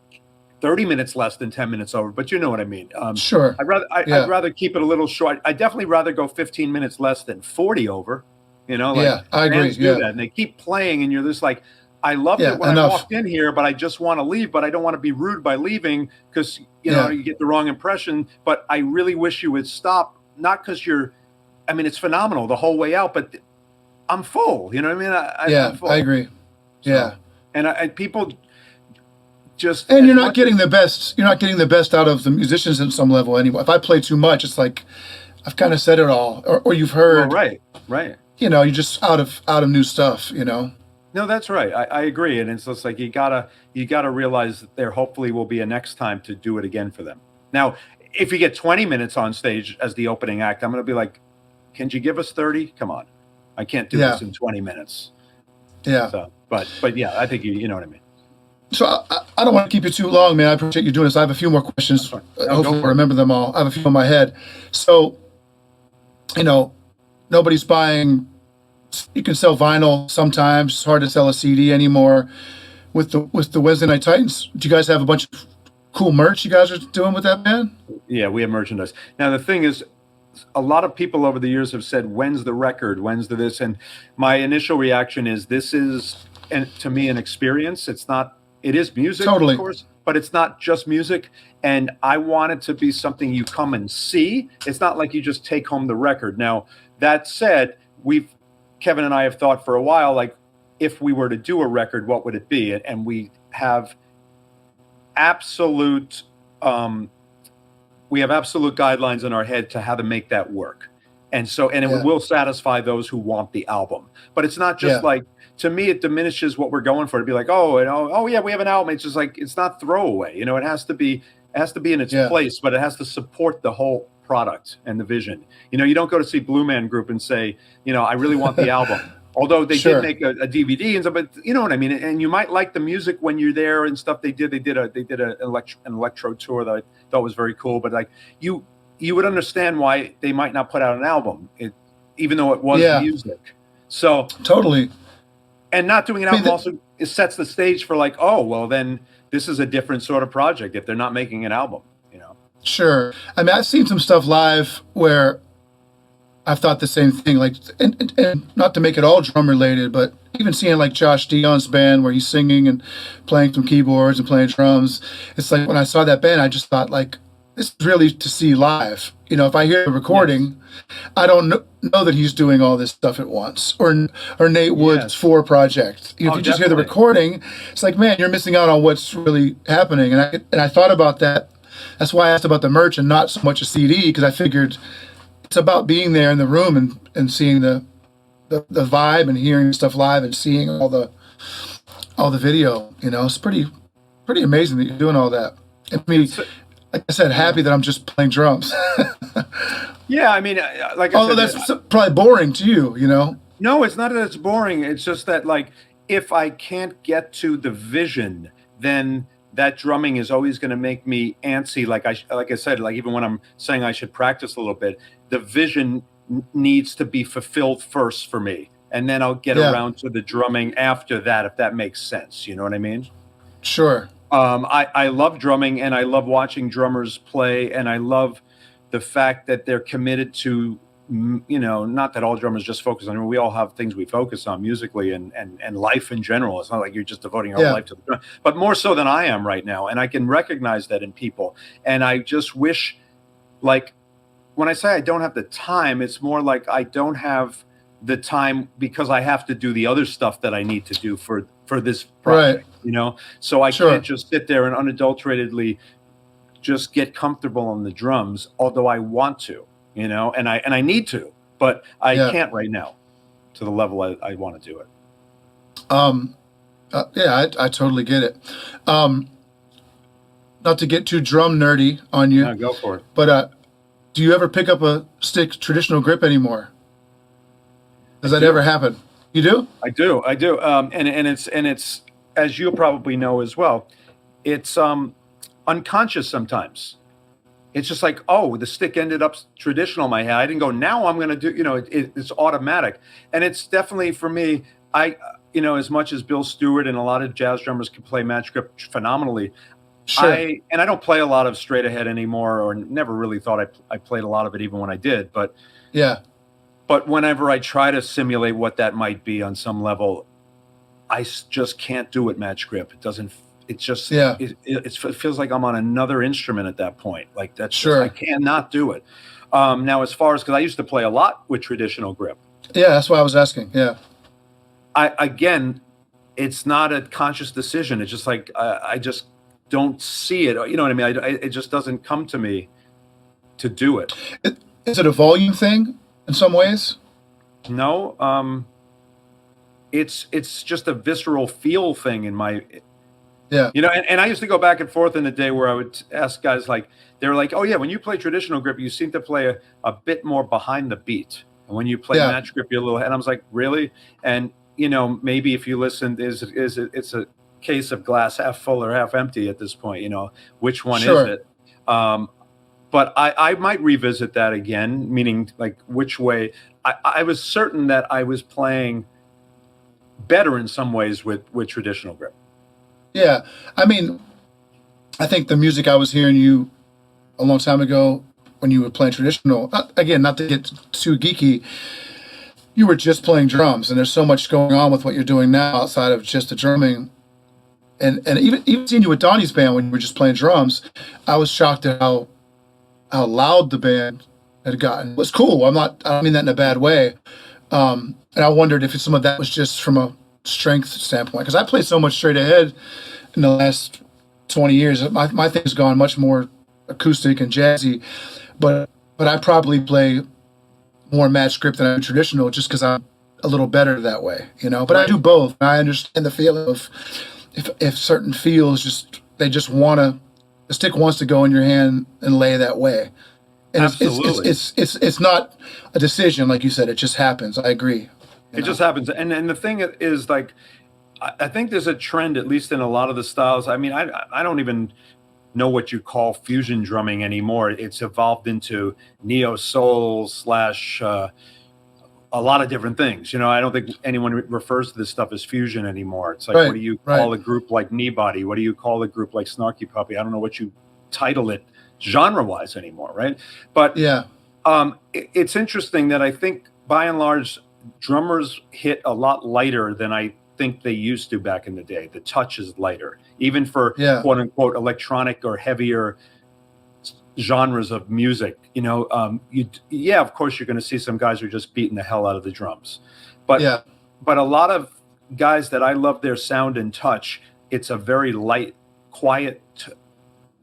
30 minutes less than 10 minutes over, but you know what I mean? Sure. I'd rather keep it a little short. I'd definitely rather go 15 minutes less than 40 over, yeah, I agree. Do that, and they keep playing, and you're just like, I loved it when I walked in here, but I just want to leave, but I don't want to be rude by leaving because, you get the wrong impression, but I really wish you would stop, not because it's phenomenal the whole way out, but I'm full, you know what I mean? I'm full. I agree. Yeah. And people just, and you're not getting the best out of the musicians in some level anyway. If I play too much, it's like, I've kind of said it all, or you've heard. Well, right. You're just out of new stuff, No, that's right. I agree. And it's just like, you gotta realize that there hopefully will be a next time to do it again for them. Now, if you get 20 minutes on stage as the opening act, I'm going to be like, can you give us 30? Come on. I can't do this in 20 minutes. Yeah. So, but yeah, I think you know what I mean. So I don't want to keep you too long, man. I appreciate you doing this. I have a few more questions. Hopefully I remember them all. I have a few in my head. So, nobody's buying. You can sell vinyl sometimes. It's hard to sell a CD anymore. With the Wednesday Night Titans, do you guys have a bunch of cool merch you guys are doing with that band? Yeah, we have merchandise. Now the thing is, a lot of people over the years have said, "When's the record? When's the this?" And my initial reaction is, this is, to me, an experience. It's not. It is music, totally, of course, but it's not just music. And I want it to be something you come and see. It's not like you just take home the record. Now, that said, Kevin and I have thought for a while, like, if we were to do a record, what would it be? And we have absolute guidelines in our head to how to make that work. And so, it will satisfy those who want the album. But it's not just like, to me, it diminishes what we're going for. To be like, oh yeah, we have an album. It's just like, it's not throwaway. It has to be in its place, but it has to support the whole product and the vision. You don't go to see Blue Man Group and say, I really want the album. Although they did make a DVD and stuff, but you know what I mean. And you might like the music when you're there and stuff. They did an electro tour that I thought was very cool. But like, you would understand why they might not put out an album, even though it was music. So totally. And not doing an album also sets the stage for like, oh well, then this is a different sort of project if they're not making an album. Sure. I mean, I've seen some stuff live where I've thought the same thing, like, and not to make it all drum related, but even seeing like Josh Dion's band where he's singing and playing some keyboards and playing drums. It's like, when I saw that band, I just thought, like, this is really to see live. If I hear the recording, I don't know that he's doing all this stuff at once, or Nate Wood's 4 project. If you just hear the recording, it's like, man, you're missing out on what's really happening. And I thought about that. That's why I asked about the merch and not so much a CD, because I figured it's about being there in the room and seeing the vibe and hearing stuff live and seeing all the video. It's pretty amazing that you're doing all that. I mean, like I said, happy that I'm just playing drums. Yeah, I mean, like I although said, that's probably boring to you, No, it's not that it's boring. It's just that, like, if I can't get to the vision, then that drumming is always going to make me antsy. Like I said, like even when I'm saying I should practice a little bit, the vision needs to be fulfilled first for me, and then I'll get Yeah, around to the drumming after that, if that makes sense. You know what I mean? sure. I love drumming, and I love watching drummers play, and I love the fact that they're committed to, not that all drummers just focus on. We all have things we focus on musically and life in general. It's not like you're just devoting your whole Yeah, life to the drum, but more so than I am right now. And I can recognize that in people. And I just wish, like, when I say I don't have the time, it's more like I don't have the time because I have to do the other stuff that I need to do for this right. project, So I can't Sure. just sit there and unadulteratedly just get comfortable on the drums, although I want to, and I need to, but I Yeah. can't right now to the level I want to do it. Um, yeah, I totally get it. Um, Not to get too drum nerdy on you, No, go for it. but do you ever pick up a stick traditional grip anymore? Does that do. ever happen? You do? I do. And it's as you probably know as well, it's unconscious sometimes. It's just like, oh, the stick ended up traditional in my head. I didn't go, now I'm going to do, it's automatic. And it's definitely for me, as much as Bill Stewart and a lot of jazz drummers can play match grip phenomenally, Sure. I don't play a lot of straight ahead anymore, or never really thought I played a lot of it even when I did. Yeah. But whenever I try to simulate what that might be on some level, just can't do it match grip. It doesn't. It just. Yeah. It feels like I'm on another instrument at that point. Like that's Sure. I cannot do it. Now, as far as because I used to play a lot with traditional grip. Yeah, that's why I was asking. Yeah. Again, it's not a conscious decision. It's just like I just don't see it. You know what I mean? It just doesn't come to me to do it. Is it a volume thing in some ways? No. It's just a visceral feel thing in my. Yeah. And I used to go back and forth in the day where I would ask guys like, they're like, oh yeah, when you play traditional grip, you seem to play a bit more behind the beat. And when you play Yeah. match grip, you're a little, and I was like, really? And, maybe if you listened, it's a case of glass half full or half empty at this point, which one Sure. is it? But I might revisit that again, meaning like which way. I was certain that I was playing better in some ways with traditional grip. Yeah. I mean, I think the music I was hearing you a long time ago when you were playing traditional, again, not to get too geeky, you were just playing drums, and there's so much going on with what you're doing now outside of just the drumming. And even seeing you with Donnie's band when you were just playing drums, I was shocked at how loud the band had gotten. It was cool. I don't mean that in a bad way. And I wondered if some of that was just from a strength standpoint, because I played so much straight ahead in the last 20 years. My thing's gone much more acoustic and jazzy, but I probably play more match grip than I do traditional just because I'm a little better that way, But I do both. I understand the feeling of if certain feels they just want to, the stick wants to go in your hand and lay that way. And Absolutely. it's not a decision, like you said. It just happens. I agree. It just happens. And the thing is, like, I think there's a trend, at least in a lot of the styles. I mean, I don't even know what you call fusion drumming anymore. It's evolved into neo soul / a lot of different things. I don't think anyone refers to this stuff as fusion anymore. It's like, Right, what do you call a group like Knee Body? What do you call a group like Snarky Puppy? I don't know what you title it genre-wise anymore, right? But Yeah. it's interesting that I think, by and large, drummers hit a lot lighter than I think they used to back in the day. The touch is lighter, even for Yeah. quote unquote electronic or heavier genres of music. Of course you're going to see some guys who are just beating the hell out of the drums, but Yeah. a lot of guys that I love their sound and touch, it's a very light, quiet,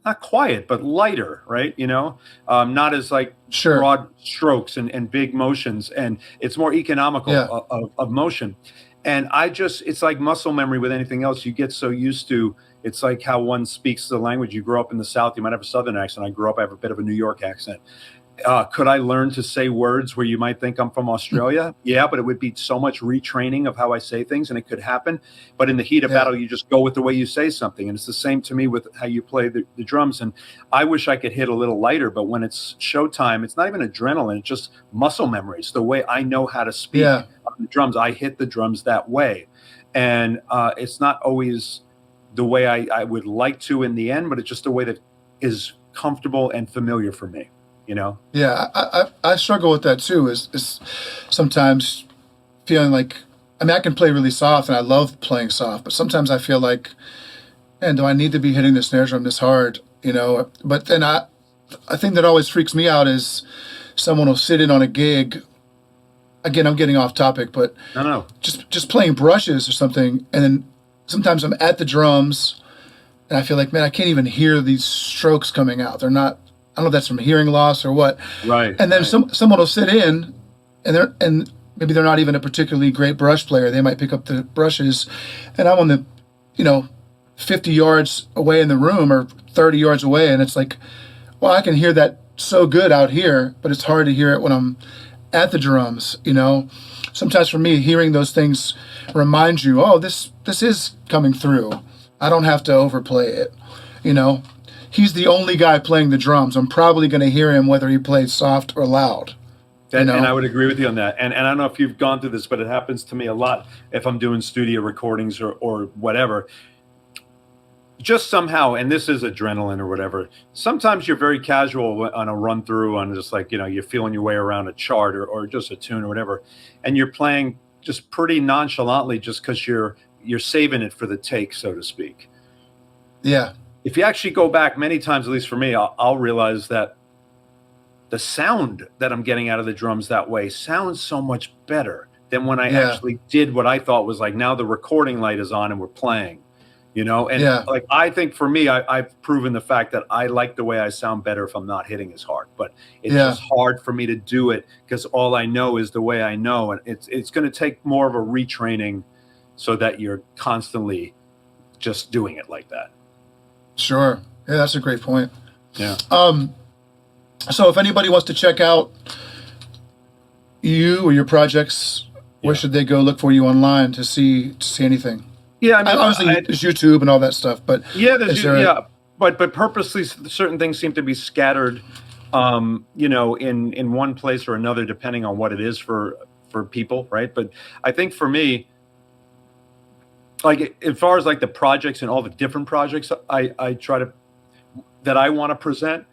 not quiet, but lighter, right? Not as like Sure. broad strokes and big motions, and it's more economical Yeah. of motion. And it's like muscle memory with anything else. You get so used to, it's like how one speaks the language. You grow up in the South, you might have a Southern accent. I have a bit of a New York accent. Could I learn to say words where you might think I'm from Australia? Yeah, but it would be so much retraining of how I say things, and it could happen. But in the heat of Yeah. battle, you just go with the way you say something. And it's the same to me with how you play the drums. And I wish I could hit a little lighter, but when it's showtime, it's not even adrenaline. It's just muscle memory. It's the way I know how to speak Yeah. on the drums. I hit the drums that way. And it's not always the way I would like to in the end, but it's just a way that is comfortable and familiar for me. You know? Yeah, I struggle with that too. Is sometimes feeling like, I mean, I can play really soft and I love playing soft, but sometimes I feel like, man, do I need to be hitting the snare drum this hard? You know, but then I think that always freaks me out is someone will sit in on a gig. Again, I'm getting off topic, but No. just playing brushes or something, and then sometimes I'm at the drums and I feel like, man, I can't even hear these strokes coming out. They're not. I don't know if that's from hearing loss or what. Right. And then right. someone will sit in, and maybe they're not even a particularly great brush player. They might pick up the brushes, and I'm on the, 50 yards away in the room or 30 yards away, and it's like, well, I can hear that so good out here, but it's hard to hear it when I'm at the drums. Sometimes for me, hearing those things reminds you, oh, this is coming through. I don't have to overplay it. He's the only guy playing the drums. I'm probably going to hear him whether he plays soft or loud. And I would agree with you on that. And I don't know if you've gone through this, but it happens to me a lot if I'm doing studio recordings or whatever. Just somehow, and this is adrenaline or whatever, sometimes you're very casual on a run through on just like, you're feeling your way around a chart or just a tune or whatever. And you're playing just pretty nonchalantly just because you're saving it for the take, so to speak. Yeah. If you actually go back many times, at least for me, I'll realize that the sound that I'm getting out of the drums that way sounds so much better than when I actually did what I thought was like, now the recording light is on and we're playing, And like, I think for me, I've proven the fact that I like the way I sound better if I'm not hitting as hard, but it's just hard for me to do it because all I know is the way I know. And it's going to take more of a retraining so that you're constantly just doing it like that. Sure. Yeah, that's a great point. Yeah. So if anybody wants to check out you or your projects, where should they go look for you online to see anything? Yeah, I mean, obviously there's YouTube and all that stuff, but but purposely certain things seem to be scattered, in one place or another, depending on what it is for people, right? But I think for me, like as far as like the projects and all the different projects I try to that I want to present,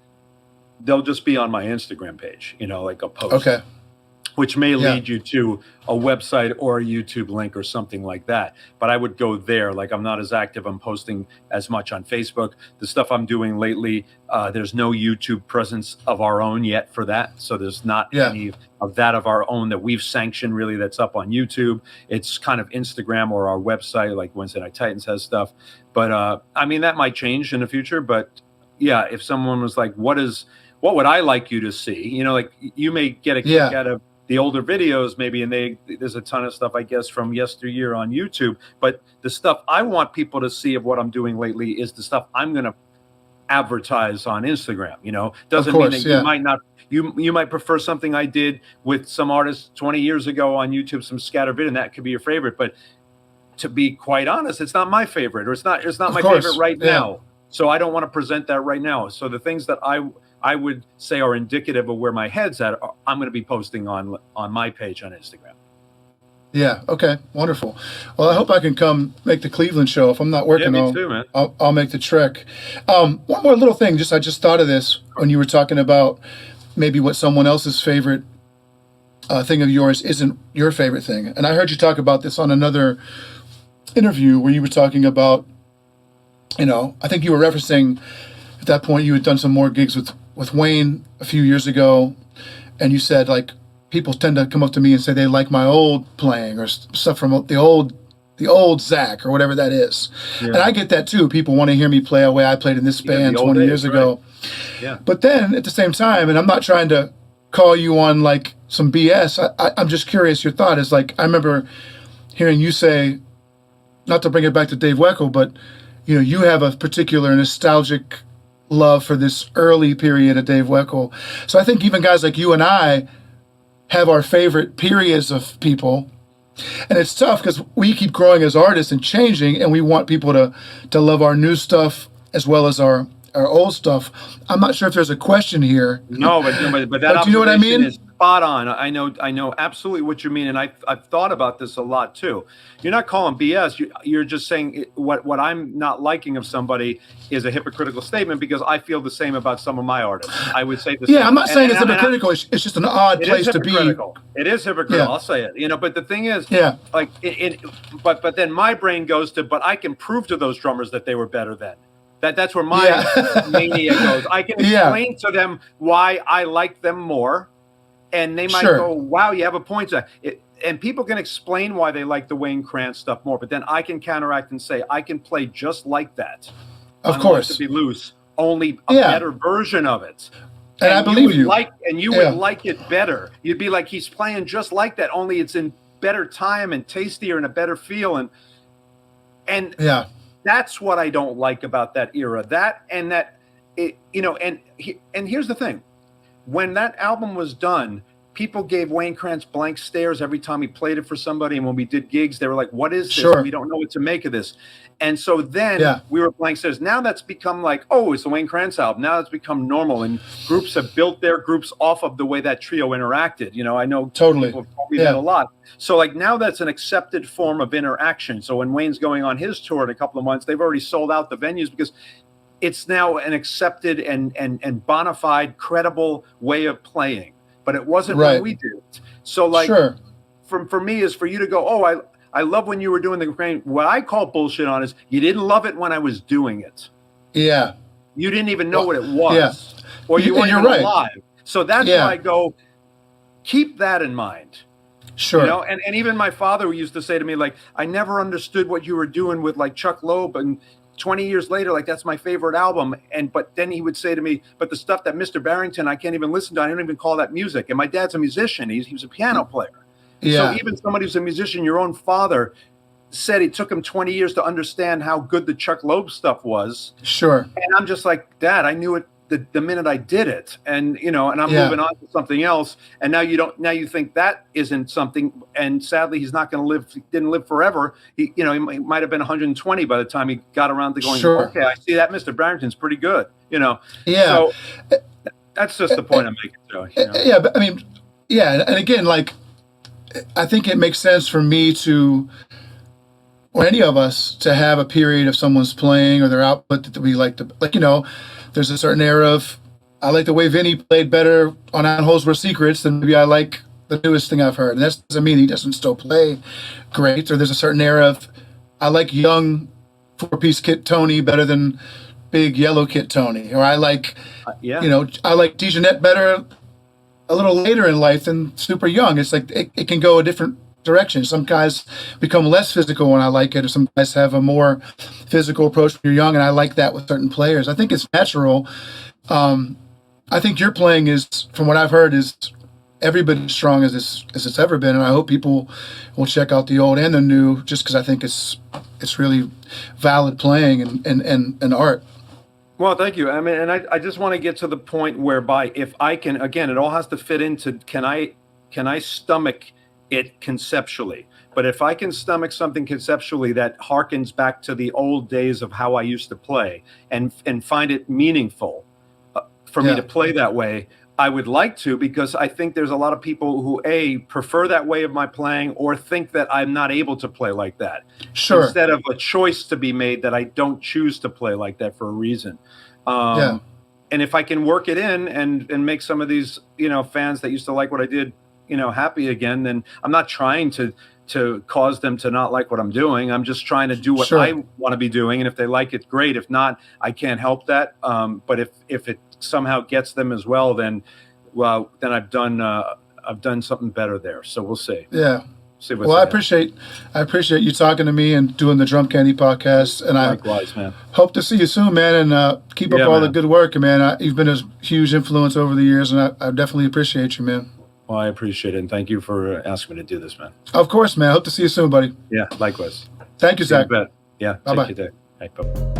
they'll just be on my Instagram page, like a post. Okay. Which may lead you to a website or a YouTube link or something like that. But I would go there. Like I'm not as active. I'm posting as much on Facebook. The stuff I'm doing lately, there's no YouTube presence of our own yet for that. So there's not any of that of our own that we've sanctioned really that's up on YouTube. It's kind of Instagram or our website, like Wednesday Night Titans has stuff. But I mean, that might change in the future. But yeah, if someone was like, what would I like you to see? Like you may get a kick out of the older videos maybe, and there's a ton of stuff, I guess, from yesteryear on YouTube. But the stuff I want people to see of what I'm doing lately is the stuff I'm going to advertise on Instagram. Doesn't mean that you might not, you might prefer something I did with some artists 20 years ago on YouTube, some scatter video, and that could be your favorite. But to be quite honest, it's not my favorite, or it's not my favorite right now. So I don't want to present that right now. So the things that I would say are indicative of where my head's at, I'm going to be posting on my page on Instagram. Yeah. Okay. Wonderful. Well, I hope I can come make the Cleveland show. If I'm not working, me too, man. I'll make the trek. One more little thing. I just thought of this when you were talking about maybe what someone else's favorite thing of yours isn't your favorite thing. And I heard you talk about this on another interview where you were talking about, I think you were referencing at that point you had done some more gigs with Wayne a few years ago, and you said like people tend to come up to me and say they like my old playing or stuff from the old Zach or whatever that is. Yeah. And I get that too. People want to hear me play the way I played in this band 20 years ago. Yeah. But then at the same time, and I'm not trying to call you on like some BS, I'm just curious your thought is like, I remember hearing you say, not to bring it back to Dave Weckl, but you have a particular nostalgic love for this early period of Dave Weckl. So I think even guys like you and I have our favorite periods of people. And it's tough because we keep growing as artists and changing, and we want people to love our new stuff as well as our old stuff. I'm not sure if there's a question here. No, but that But do you know what I observation mean? is spot on. I know absolutely what you mean, and I've thought about this a lot too. You're not calling BS. You're just saying what I'm not liking of somebody is a hypocritical statement, because I feel the same about some of my artists. I would say the same. Yeah, I'm not saying it's hypocritical. It's just an odd place to be. It is hypocritical. Yeah. I'll say it. But the thing is, Yeah. like but then my brain goes to, but I can prove to those drummers that they were better then. That's where my mania goes. I can explain to them why I like them more, and they might go, "Wow, you have a point." And people can explain why they like the Wayne Krantz stuff more, but then I can counteract and say I can play just like that. Of course, to be loose, only a better version of it. And I believe you. You would like it better. You'd be like, he's playing just like that, only it's in better time and tastier and a better feel. And that's what I don't like about that era. And here's the thing. When that album was done, people gave Wayne Krantz blank stares every time he played it for somebody. And when we did gigs, they were like, what is this? We don't know what to make of this. And so then we were blank stares. Now that's become like, oh, it's the Wayne Krantz album. Now it's become normal. And groups have built their groups off of the way that trio interacted. I know people have told me that a lot. So like now that's an accepted form of interaction. So when Wayne's going on his tour in a couple of months, they've already sold out the venues because it's now an accepted and bona fide, credible way of playing. But it wasn't when we did it. So like for me is for you to go, oh, I love when you were doing the grain. What I call bullshit on is you didn't love it when I was doing it. Yeah. You didn't even know what it was. Yeah. Or you weren't even alive. So that's why I go, keep that in mind. Sure. And even my father used to say to me, like, I never understood what you were doing with like Chuck Loeb, and 20 years later, like, that's my favorite album. But then he would say to me, but the stuff that Mr. Barrington, I can't even listen to. I don't even call that music. And my dad's a musician. He was a piano player. Yeah. So even somebody who's a musician, your own father said it took him 20 years to understand how good the Chuck Loeb stuff was. Sure. And I'm just like, Dad, I knew it the minute I did it. And, and I'm moving on to something else. And now you think that isn't something. And sadly, he's not going to live. He didn't live forever. He might have been 120 by the time he got around to going, okay, I see that Mr. Barrington's pretty good, Yeah. So that's just the point I'm making, Joe. Yeah. But I mean, and again, like, I think it makes sense for me or any of us to have a period of someone's playing or their output that we like to, like, there's a certain era of, I like the way Vinny played better on On Holes Were Secrets than maybe I like the newest thing I've heard. And that doesn't mean he doesn't still play great. Or there's a certain era of, I like young 4-piece Kit Tony better than big yellow Kit Tony. Or I like, I like DeJohnette better a little later in life than super young. It's like it can go a different direction. Some guys become less physical when I like it, or some guys have a more physical approach when you're young, and I like that with certain players. I think it's natural. I think your playing is, from what I've heard, is every bit as strong as it's ever been, and I hope people will check out the old and the new, just because I think it's really valid playing and art. Well, thank you. I mean, and I just want to get to the point whereby if I can, again, it all has to fit into, can I stomach it conceptually? But if I can stomach something conceptually that harkens back to the old days of how I used to play and find it meaningful for me to play that way, I would like to, because I think there's a lot of people who prefer that way of my playing, or think that I'm not able to play like that. Sure. Instead of a choice to be made that I don't choose to play like that for a reason. And if I can work it in and make some of these, fans that used to like what I did, happy again, then I'm not trying to cause them to not like what I'm doing. I'm just trying to do what I want to be doing. And if they like it, great. If not, I can't help that. But if it somehow gets them as well, then I've done something better there. So we'll see. Yeah. Well, I appreciate you talking to me and doing the Drum Candy podcast. And likewise, man. Hope to see you soon, man. And keep up all the good work, man. You've been a huge influence over the years, and I definitely appreciate you, man. Well, I appreciate it, and thank you for asking me to do this, man. Of course, man. Hope to see you soon, buddy. Yeah, likewise. Thank you, Zach. You bet. Yeah. Bye-bye. Take care. Bye-bye.